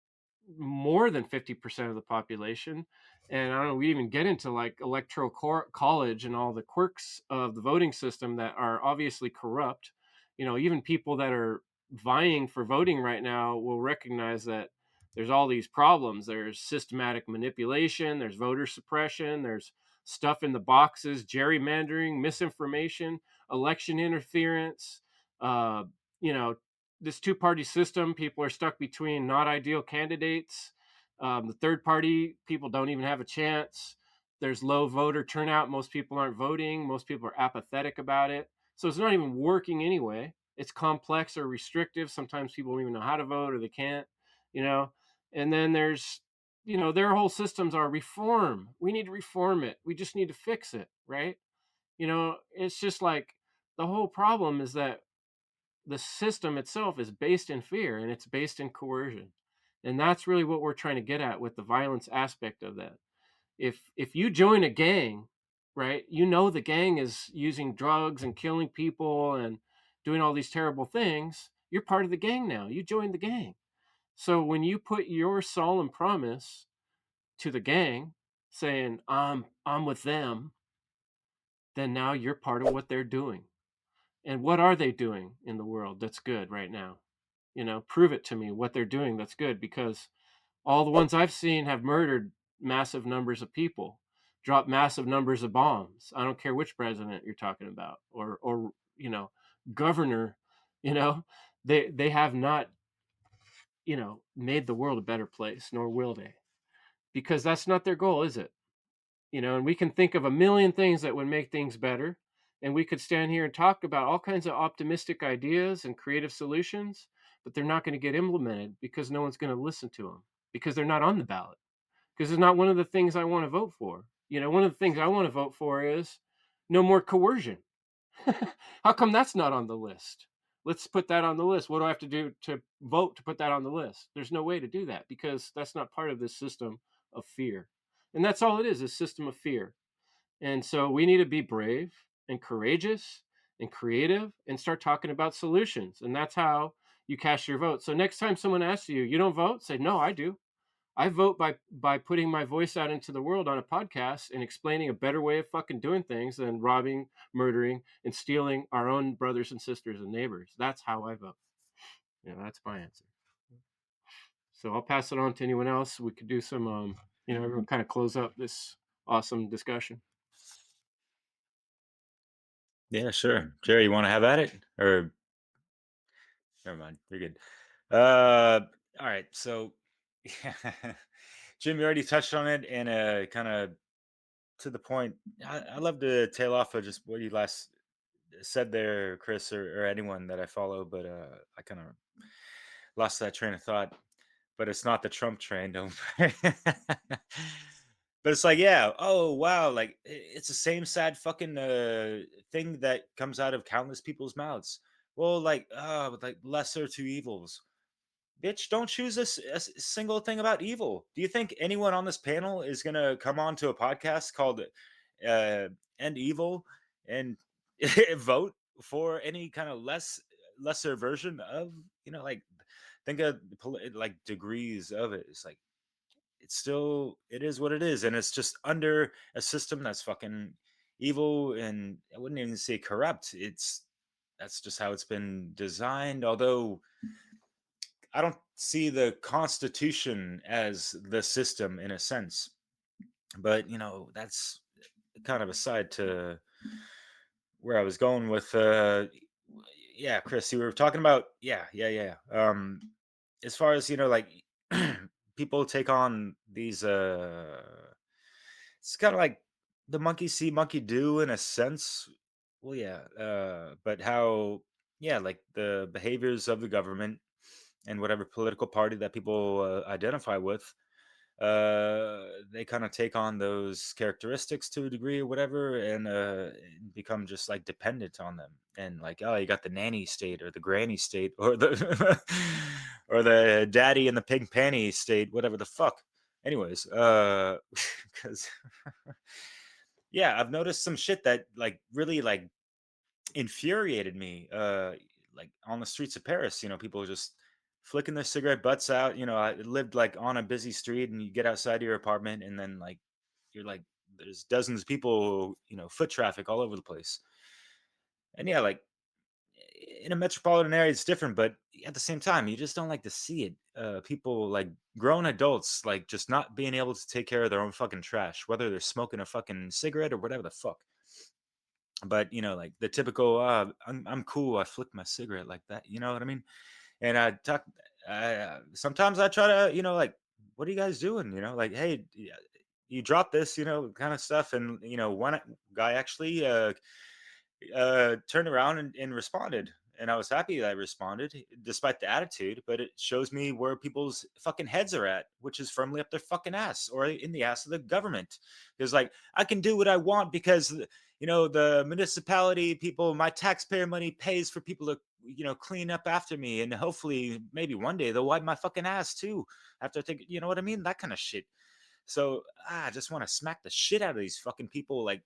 more than 50% of the population. And I don't know, we even get into like electoral college and all the quirks of the voting system that are obviously corrupt. Even people that are vying for voting right now will recognize that there's all these problems. There's systematic manipulation, there's voter suppression, there's stuff in the boxes, gerrymandering, misinformation, election interference, uh, you know, this two-party system. People are stuck between not ideal candidates. The third party, people don't even have a chance. There's low voter turnout. Most people aren't voting. Most people are apathetic about it. So it's not even working anyway. It's complex or restrictive. Sometimes people don't even know how to vote, or they can't, you know. And then there's, their whole systems are reform. We need to reform it. We just need to fix it, right? It's just like the whole problem is that the system itself is based in fear, and it's based in coercion. And that's really what we're trying to get at with the violence aspect of that. If you join a gang, right, the gang is using drugs and killing people and doing all these terrible things, you're part of the gang now. You joined the gang. So when you put your solemn promise to the gang, saying I'm with them, then now you're part of what they're doing. And what are they doing in the world that's good right now? Prove it to me what they're doing that's good, because all the ones I've seen have murdered massive numbers of people, dropped massive numbers of bombs. I don't care which president you're talking about, or governor. You know, they have not made the world a better place, nor will they, because that's not their goal, is it? And we can think of a million things that would make things better, and we could stand here and talk about all kinds of optimistic ideas and creative solutions, but they're not going to get implemented because no one's going to listen to them, because they're not on the ballot, because it's not one of the things I want to vote for. One of the things I want to vote for is no more coercion. How come that's not on the list? Let's put that on the list. What do I have to do to vote to put that on the list? There's no way to do that, because that's not part of this system of fear. And that's all it is, a system of fear. And so we need to be brave and courageous and creative and start talking about solutions. And that's how you cast your vote. So next time someone asks you, you don't vote? Say, no, I do. I vote by putting my voice out into the world on a podcast and explaining a better way of fucking doing things than robbing, murdering, and stealing our own brothers and sisters and neighbors. That's how I vote. That's my answer. So I'll pass it on to anyone else. We could do some, everyone kind of close up this awesome discussion. Yeah, sure. Jerry, you want to have at it? Or never mind. You're good. All right. So, Jim, you already touched on it, and kind of to the point. I love to tail off of just what you last said there, Chris, or anyone that I follow, but I kind of lost that train of thought. But it's not the Trump train, don't worry. But it's like, yeah, oh wow, like it's the same sad fucking thing that comes out of countless people's mouths. Well, like lesser two evils. Bitch, don't choose a single thing about evil. Do you think anyone on this panel is gonna come on to a podcast called End Evil and vote for any kind of lesser version of, like, think of like degrees of it. It's like it is what it is, and it's just under a system that's fucking evil, and I wouldn't even say corrupt. That's just how it's been designed. Although I don't see the Constitution as the system in a sense, but that's kind of aside to where I was going with. Yeah, Chris, you were talking about, yeah. As far as like people take on these it's kind of like the monkey see monkey do in a sense. Well, yeah, but how, yeah, like the behaviors of the government and whatever political party that people identify with, they kind of take on those characteristics to a degree or whatever, and become just like dependent on them. And like, oh, you got the nanny state or the granny state or the or the daddy in the pink panty state, whatever the fuck. Anyways, because yeah, I've noticed some shit that like really like infuriated me. Like on the streets of Paris, people just flicking their cigarette butts out. I lived like on a busy street, and you get outside of your apartment, and then like you're like there's dozens of people, foot traffic all over the place. And yeah, like in a metropolitan area, it's different, but at the same time, you just don't like to see it. People like grown adults, like just not being able to take care of their own fucking trash, whether they're smoking a fucking cigarette or whatever the fuck. But like the typical, I'm cool. I flick my cigarette like that. You know what I mean? And I talk. Sometimes I try to, like, what are you guys doing? Like, hey, you drop this, kind of stuff. And one guy actually turned around and responded. And I was happy that I responded despite the attitude, but it shows me where people's fucking heads are at, which is firmly up their fucking ass or in the ass of the government. Because like, I can do what I want because, the municipality people, my taxpayer money pays for people to, clean up after me. And hopefully maybe one day they'll wipe my fucking ass too after I take, you know what I mean? That kind of shit. So I just want to smack the shit out of these fucking people. Like,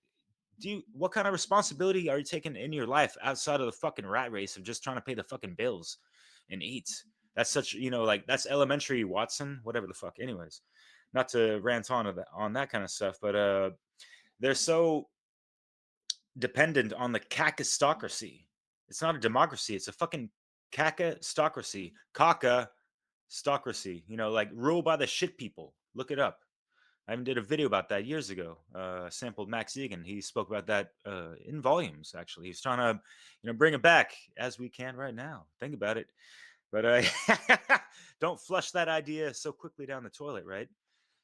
what kind of responsibility are you taking in your life outside of the fucking rat race of just trying to pay the fucking bills and eat? That's such, like, that's elementary, Watson, whatever the fuck. Anyways, not to rant on that kind of stuff, but they're so dependent on the kakistocracy. It's not a democracy. It's a fucking kakistocracy. Kaka-stocracy. Like rule by the shit people. Look it up. I even did a video about that years ago. Sampled Max Egan. He spoke about that in volumes. Actually, he's trying to, bring it back as we can right now. Think about it, but don't flush that idea so quickly down the toilet, right?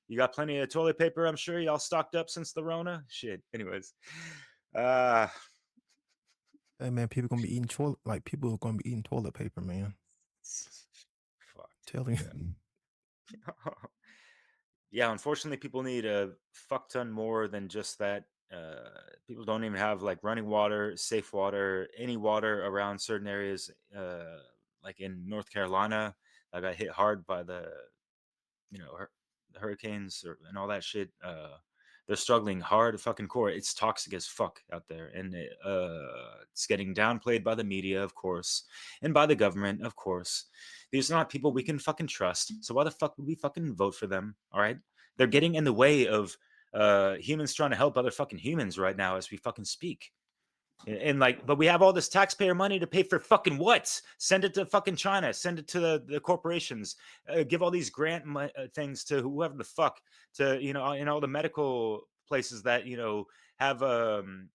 You got plenty of toilet paper, I'm sure. Y'all stocked up since the Rona. Shit. Anyways, uh, Hey man, people gonna be eating people are gonna be eating toilet paper, man. fuck. Telling you. Yeah, unfortunately, people need a fuck ton more than just that. People don't even have like running water, safe water, any water around certain areas. Like in North Carolina, that got hit hard by the the hurricanes and all that shit. They're struggling hard fucking core. It's toxic as fuck out there, and it's getting downplayed by the media, of course, and by the government, of course. These are not people we can fucking trust. So why the fuck would we fucking vote for them? All right, they're getting in the way of humans trying to help other fucking humans right now as we fucking speak. And like, but we have all this taxpayer money to pay for fucking what? Send it to fucking China. Send it to the corporations. Give all these things to whoever the fuck to in all the medical places that have an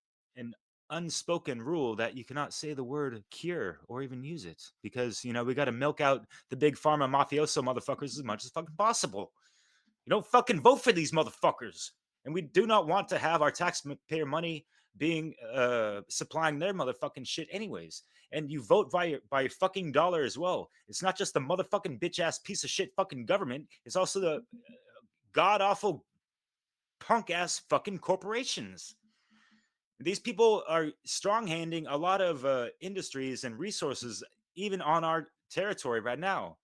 unspoken rule that you cannot say the word cure or even use it because we got to milk out the big pharma mafioso motherfuckers as much as fucking possible. You don't fucking vote for these motherfuckers, and we do not want to have our taxpayer money being supplying their motherfucking shit anyways. And you vote by your fucking dollar as well. It's not just the motherfucking bitch ass piece of shit fucking government. It's also the god awful punk ass fucking corporations. These people are strong handing a lot of industries and resources even on our territory right now.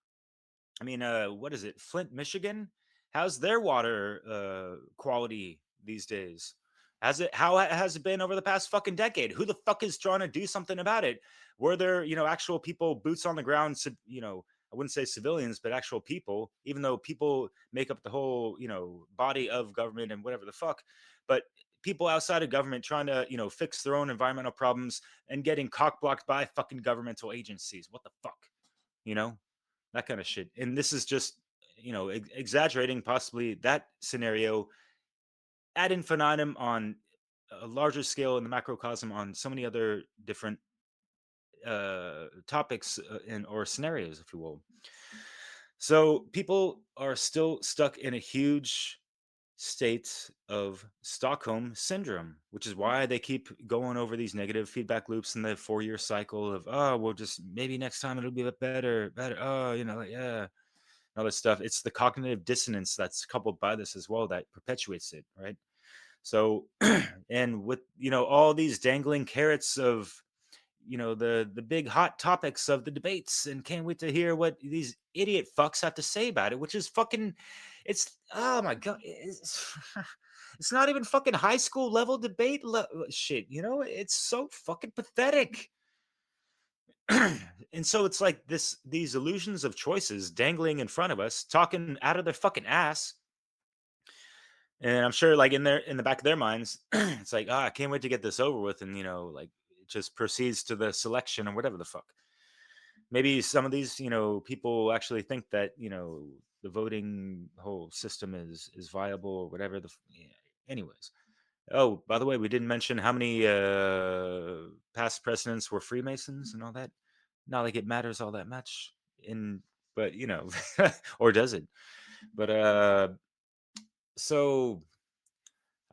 I mean, what is it? Flint, Michigan? How's their water quality these days? How has it been over the past fucking decade? Who the fuck is trying to do something about it? Were there, actual people, boots on the ground, I wouldn't say civilians, but actual people, even though people make up the whole, body of government and whatever the fuck. But people outside of government trying to, fix their own environmental problems and getting cock blocked by fucking governmental agencies. What the fuck? That kind of shit. And this is just, exaggerating possibly that scenario ad infinitum on a larger scale in the macrocosm on so many other different topics or scenarios, if you will. So people are still stuck in a huge state of Stockholm syndrome, which is why they keep going over these negative feedback loops in the 4-year cycle of, oh, well, just maybe next time it'll be a bit better. Oh, yeah, all this stuff. It's the cognitive dissonance that's coupled by this as well that perpetuates it, right? So, and with all these dangling carrots of the big hot topics of the debates, and can't wait to hear what these idiot fucks have to say about it, which is fucking, it's, oh my god, it's not even fucking high school level debate shit, it's so fucking pathetic. And so it's like these illusions of choices dangling in front of us, talking out of their fucking ass. And I'm sure like in the back of their minds, it's like, I can't wait to get this over with. And like it just proceeds to the selection or whatever the fuck. Maybe some of these, people actually think that, the voting whole system is viable or whatever yeah. Anyways. Oh, by the way, we didn't mention how many past presidents were Freemasons and all that. Not like it matters all that much but or does it? But so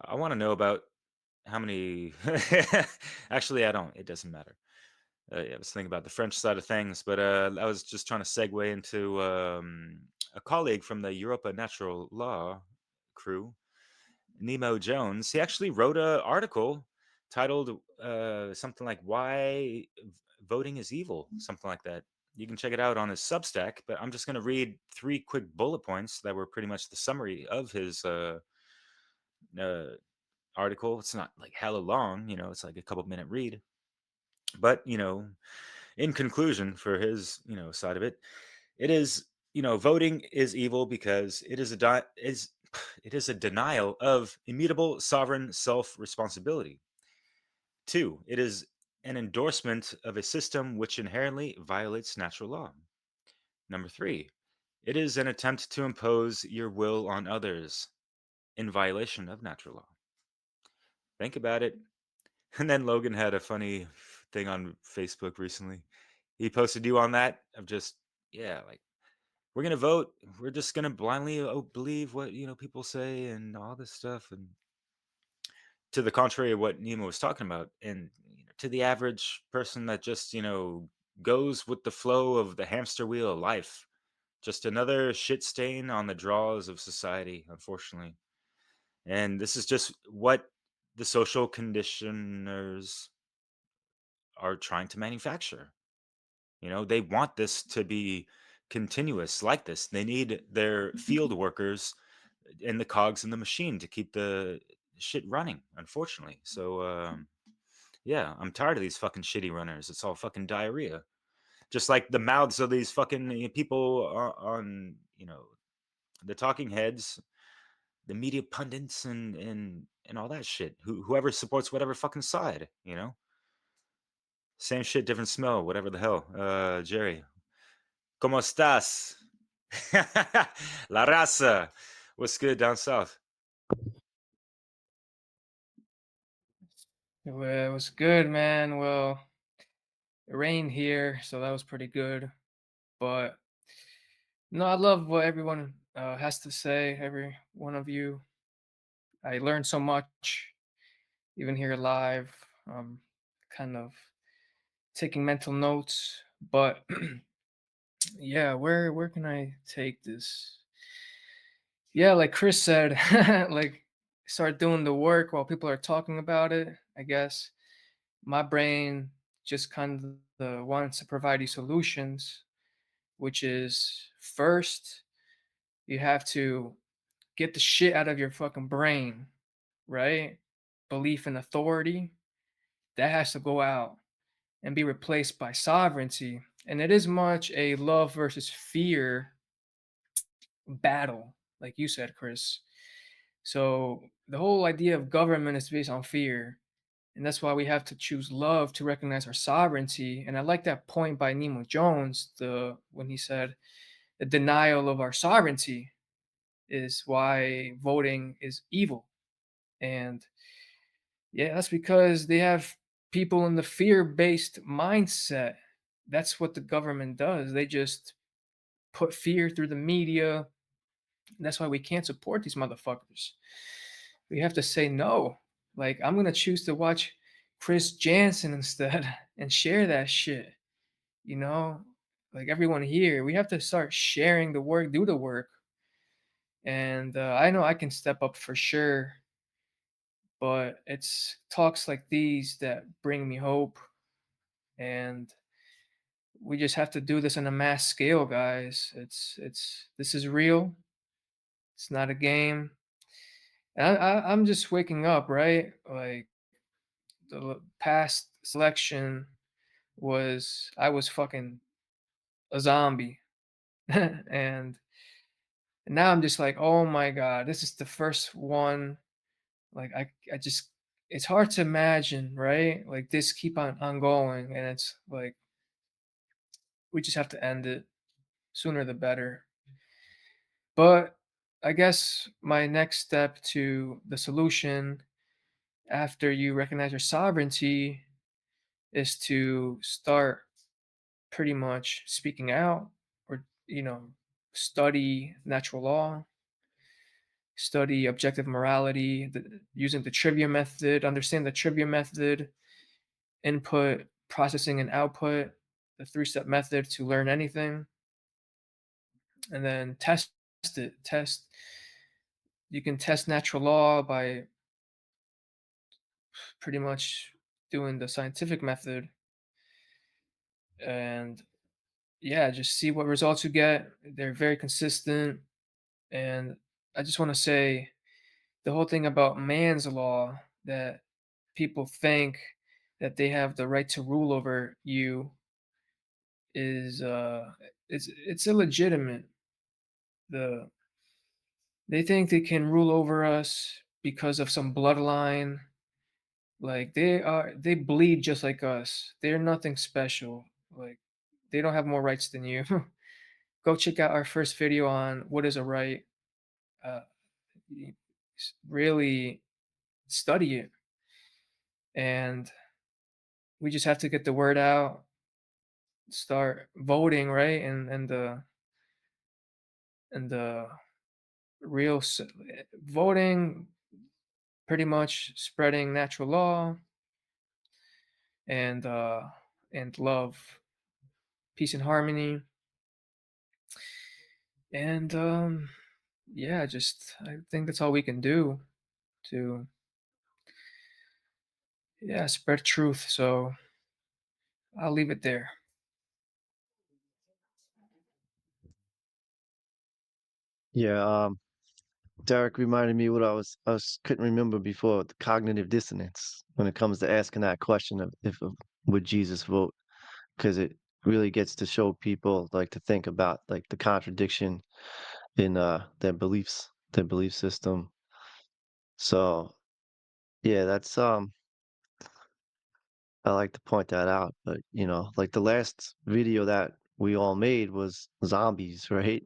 I want to know about how many actually I don't, it doesn't matter. I was thinking about the French side of things, but I was just trying to segue into a colleague from the Europa Natural Law crew, Nemo Jones. He actually wrote an article titled something like "Why Voting is Evil," something like that. You can check it out on his Substack, but I'm just going to read 3 quick bullet points that were pretty much the summary of his uh, article. It's not like hella long, it's like a couple minute read. But, in conclusion, for his, side of it, it is, voting is evil because it is It is a denial of immutable sovereign self responsibility. 2, it is an endorsement of a system which inherently violates natural law. Number 3, it is an attempt to impose your will on others in violation of natural law. Think about it. And then Logan had a funny thing on Facebook recently. He posted you on that of just, yeah, like, we're gonna vote. We're just gonna blindly believe what people say and all this stuff. And to the contrary of what Nemo was talking about, and to the average person that just goes with the flow of the hamster wheel of life, just another shit stain on the draws of society, unfortunately. And this is just what the social conditioners are trying to manufacture. They want this to be continuous like this. They need their field workers and the cogs in the machine to keep the shit running, unfortunately. So, yeah, I'm tired of these fucking shitty runners. It's all fucking diarrhea. Just like the mouths of these fucking people on, the talking heads, the media pundits, and all that shit. Whoever supports whatever fucking side. Same shit, different smell, whatever the hell. Jerry, ¿cómo estás? La raza. What's good down south? Well, it was good, man. Well, it rained here, so that was pretty good. But no, I love what everyone has to say. Every one of you, I learned so much, even here live. Kind of taking mental notes, but yeah, where can I take this? Yeah, like Chris said, like start doing the work while people are talking about it. I guess my brain just kind of wants to provide you solutions, which is first you have to get the shit out of your fucking brain, right? Belief in authority, that has to go out and be replaced by sovereignty. And it is much a love versus fear battle, like you said, Chris. So the whole idea of government is based on fear. And that's why we have to choose love to recognize our sovereignty. And I like that point by Nemo Jones, when he said the denial of our sovereignty is why voting is evil. And yeah, that's because they have people in the fear-based mindset. That's what the government does. They just put fear through the media. That's why we can't support these motherfuckers. We have to say no. Like, I'm gonna choose to watch Chris Jansen instead and share that shit. You know, like everyone here, we have to start sharing the work, do the work. And I know I can step up for sure, but it's talks like these that bring me hope. And we just have to do this on a mass scale, guys. This is real. It's not a game. And I'm just waking up, right? Like the past selection I was fucking a zombie. And now I'm just like, oh my God, this is the first one. Like I just it's hard to imagine, right? Like this keep on going. And it's like we just have to end it sooner the better. But I guess my next step to the solution after you recognize your sovereignty is to start pretty much speaking out or study natural law, study objective morality, using the trivia method, understand the trivia method, input, processing, and output, the three-step method to learn anything, and then test it. You can test natural law by pretty much doing the scientific method, and yeah, just see what results you get. They're very consistent. And I just want to say the whole thing about man's law, that people think that they have the right to rule over you, is it's illegitimate. The They think they can rule over us because of some bloodline. Like they bleed just like us. They're nothing special. Like they don't have more rights than you. Go check out our first video on what is a right. Uh, really study it, and we just have to get the word out, start voting, right? And the real voting, pretty much spreading natural law and love, peace and harmony, and yeah, just I think that's all we can do to, yeah, spread truth. So I'll leave it there. Yeah, Derek reminded me what I was couldn't remember before, the cognitive dissonance when it comes to asking that question of if would Jesus vote, because it really gets to show people like to think about like the contradiction in their beliefs, their belief system. So yeah, that's I like to point that out. But you know, like the last video that we all made was zombies, right?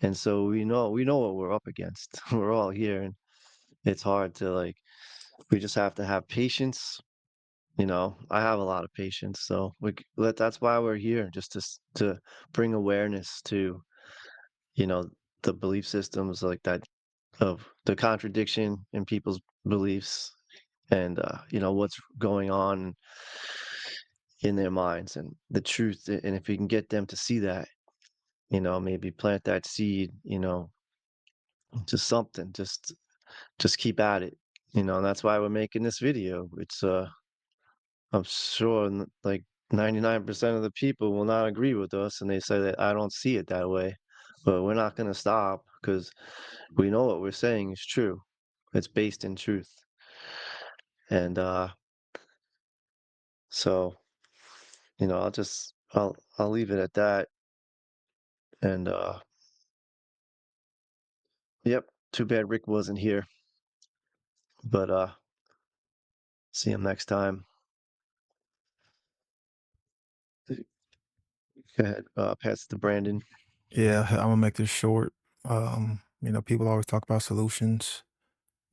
And so we know what we're up against. We're all here, and it's hard to like. We just have to have patience. You know, I have a lot of patience, so that's why we're here, just to bring awareness to the belief systems like that of the contradiction in people's beliefs and what's going on in their minds and the truth. And if we can get them to see that, maybe plant that seed, just something, just keep at it. And that's why we're making this video. It's I'm sure like 99% of the people will not agree with us and they say that I don't see it that way. But we're not going to stop because we know what we're saying is true. It's based in truth. And so, I'll leave it at that. And yep, too bad Rick wasn't here. But see him next time. Go ahead, pass it to Brandon. Yeah, I'm gonna make this short. People always talk about solutions.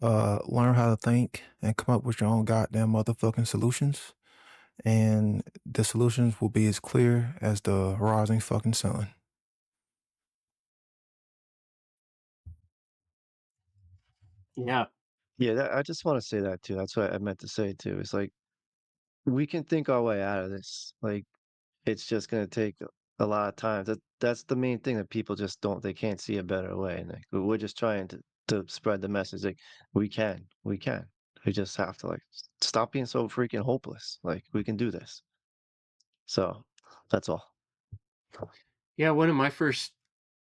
Learn how to think and come up with your own goddamn motherfucking solutions. And the solutions will be as clear as the rising fucking sun. Yeah. Yeah, I just want to say that too. That's what I meant to say too. It's like we can think our way out of this. Like it's just gonna take a lot of time. That's the main thing that people just don't. They can't see a better way. And like, we're just trying to spread the message. Like we can. We just have to like stop being so freaking hopeless. Like we can do this. So that's all. Yeah, one of my first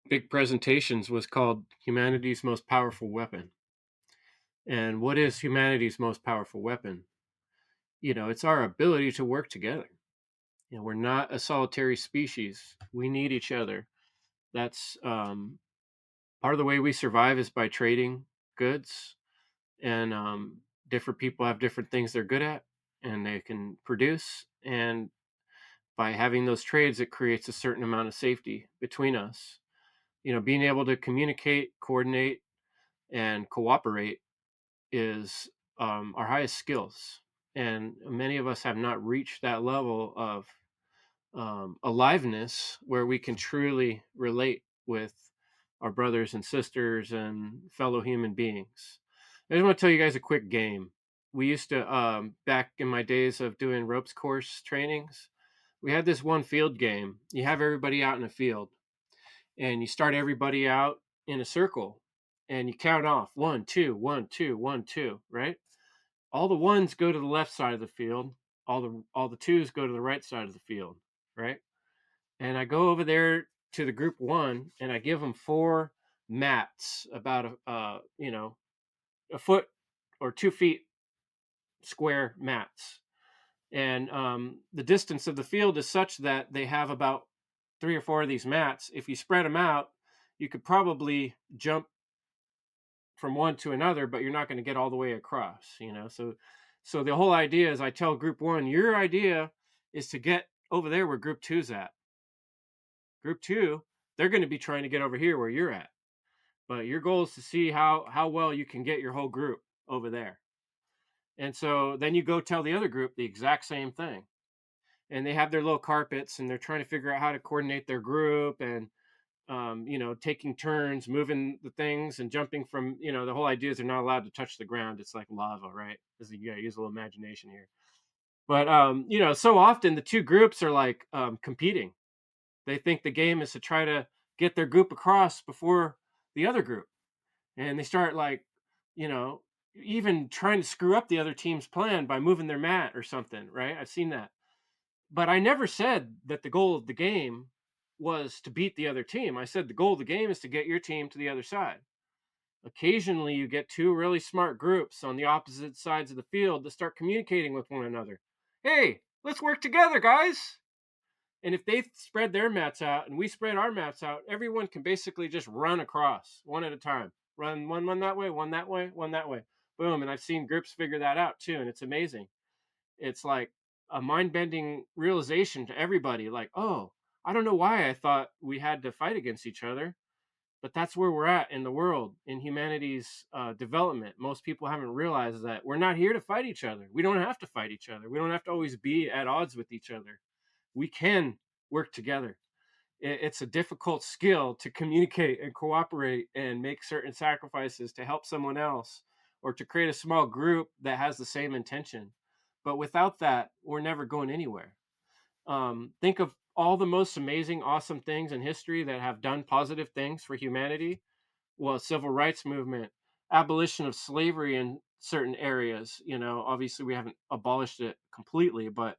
big presentations was called Humanity's Most Powerful Weapon. And what is humanity's most powerful weapon? It's our ability to work together. We're not a solitary species. We need each other. That's part of the way we survive is by trading goods, and different people have different things they're good at, and they can produce. And by having those trades, it creates a certain amount of safety between us. Being able to communicate, coordinate, and cooperate is our highest skills. And many of us have not reached that level of aliveness where we can truly relate with our brothers and sisters and fellow human beings. I just want to tell you guys a quick game. We used to, back in my days of doing ropes course trainings, we had this one field game. You have everybody out in a field and you start everybody out in a circle and you count off 1, 2, 1, 2, 1, 2, right? All the ones go to the left side of the field. All the twos go to the right side of the field, right? And I go over there to the group one and I give them 4 mats about a foot or 2 feet square mats. And the distance of the field is such that they have about 3 or 4 of these mats. If you spread them out, you could probably jump from one to another, but you're not going to get all the way across, So the whole idea is I tell group one, your idea is to get over there where group two's at. Group two, they're going to be trying to get over here where you're at. But your goal is to see how well you can get your whole group over there. And so then you go tell the other group the exact same thing. And they have their little carpets and they're trying to figure out how to coordinate their group and taking turns, moving the things and jumping from, the whole idea is they're not allowed to touch the ground. It's like lava, right? You gotta use a little imagination here. But so often the two groups are like competing. They think the game is to try to get their group across before the other group. And they start like, you know, even trying to screw up the other team's plan by moving their mat or something, right? I've seen that. But I never said that the goal of the game was to beat the other team. I said the goal of the game is to get your team to the other side. Occasionally, you get two really smart groups on the opposite sides of the field to start communicating with one another. Hey, let's work together, guys. And if they spread their mats out and we spread our mats out, everyone can basically just run across one at a time. Run one that way, one that way, one that way. Boom. And I've seen groups figure that out too. And it's amazing. It's like a mind-bending realization to everybody. Like, oh, I don't know why I thought we had to fight against each other, but that's where we're at in the world, in humanity's development. Most people haven't realized that we're not here to fight each other. We don't have to fight each other. We don't have to always be at odds with each other. We can work together. It's a difficult skill to communicate and cooperate and make certain sacrifices to help someone else or to create a small group that has the same intention. But without that, we're never going anywhere. Think of all the most amazing, awesome things in history that have done positive things for humanity. Well, civil rights movement, abolition of slavery in certain areas. Obviously we haven't abolished it completely, but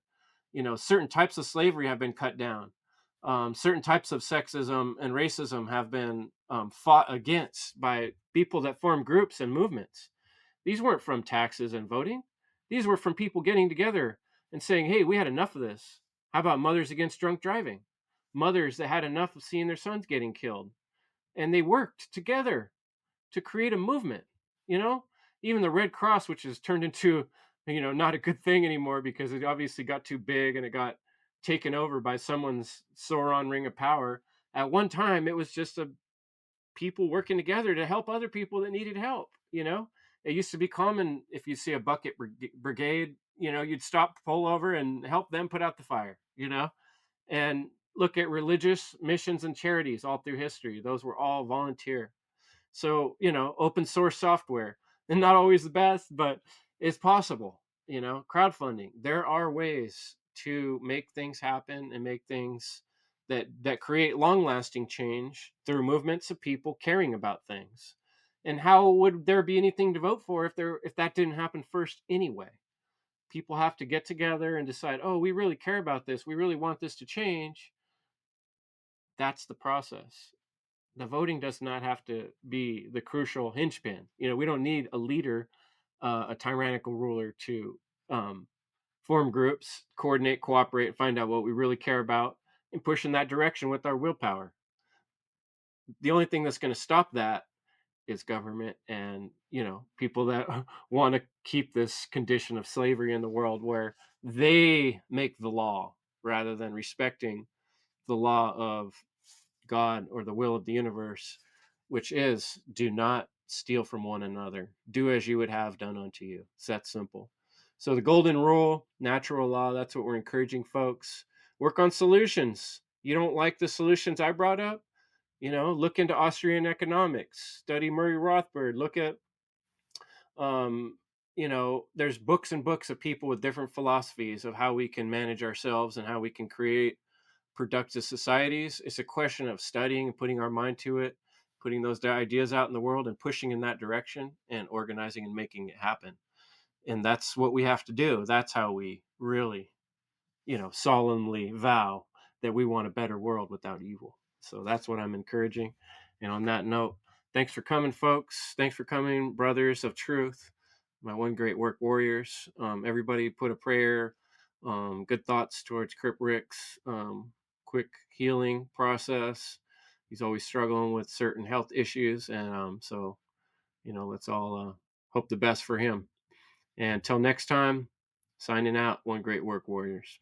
certain types of slavery have been cut down. Certain types of sexism and racism have been fought against by people that form groups and movements. These weren't from taxes and voting. These were from people getting together and saying, hey, we had enough of this. How about mothers against drunk driving? Mothers that had enough of seeing their sons getting killed. And they worked together to create a movement. Even the Red Cross, which has turned into not a good thing anymore because it obviously got too big and it got taken over by someone's Sauron ring of power. At one time it was just a people working together to help other people that needed help. It used to be common if you see a bucket brigade, you'd stop, pull over and help them put out the fire. And look at religious missions and charities all through history. Those were all volunteer. So, open source software, and not always the best, but it's possible. Crowdfunding. There are ways to make things happen and make things that create long-lasting change through movements of people caring about things. And how would there be anything to vote for if that didn't happen first anyway? People have to get together and decide, oh, we really care about this. We really want this to change. That's the process. The voting does not have to be the crucial hinge-pin. We don't need a leader, a tyrannical ruler to form groups, coordinate, cooperate, find out what we really care about, and push in that direction with our willpower. The only thing that's going to stop that is government and people that want to keep this condition of slavery in the world where they make the law rather than respecting the law of God or the will of the universe, which is do not steal from one another. Do as you would have done unto you. It's that simple. So the golden rule, natural law, that's what we're encouraging folks. Work on solutions. You don't like the solutions I brought up? Look into Austrian economics, study Murray Rothbard, look at, there's books and books of people with different philosophies of how we can manage ourselves and how we can create productive societies. It's a question of studying and putting our mind to it, putting those ideas out in the world and pushing in that direction and organizing and making it happen. And that's what we have to do. That's how we really, solemnly vow that we want a better world without evil. So that's what I'm encouraging. And on that note, thanks for coming, folks. Thanks for coming, brothers of truth, my one great work warriors. Everybody put a prayer, good thoughts towards Crip Rick's quick healing process. He's always struggling with certain health issues. And so let's all hope the best for him. And until next time, signing out, One Great Work Warriors.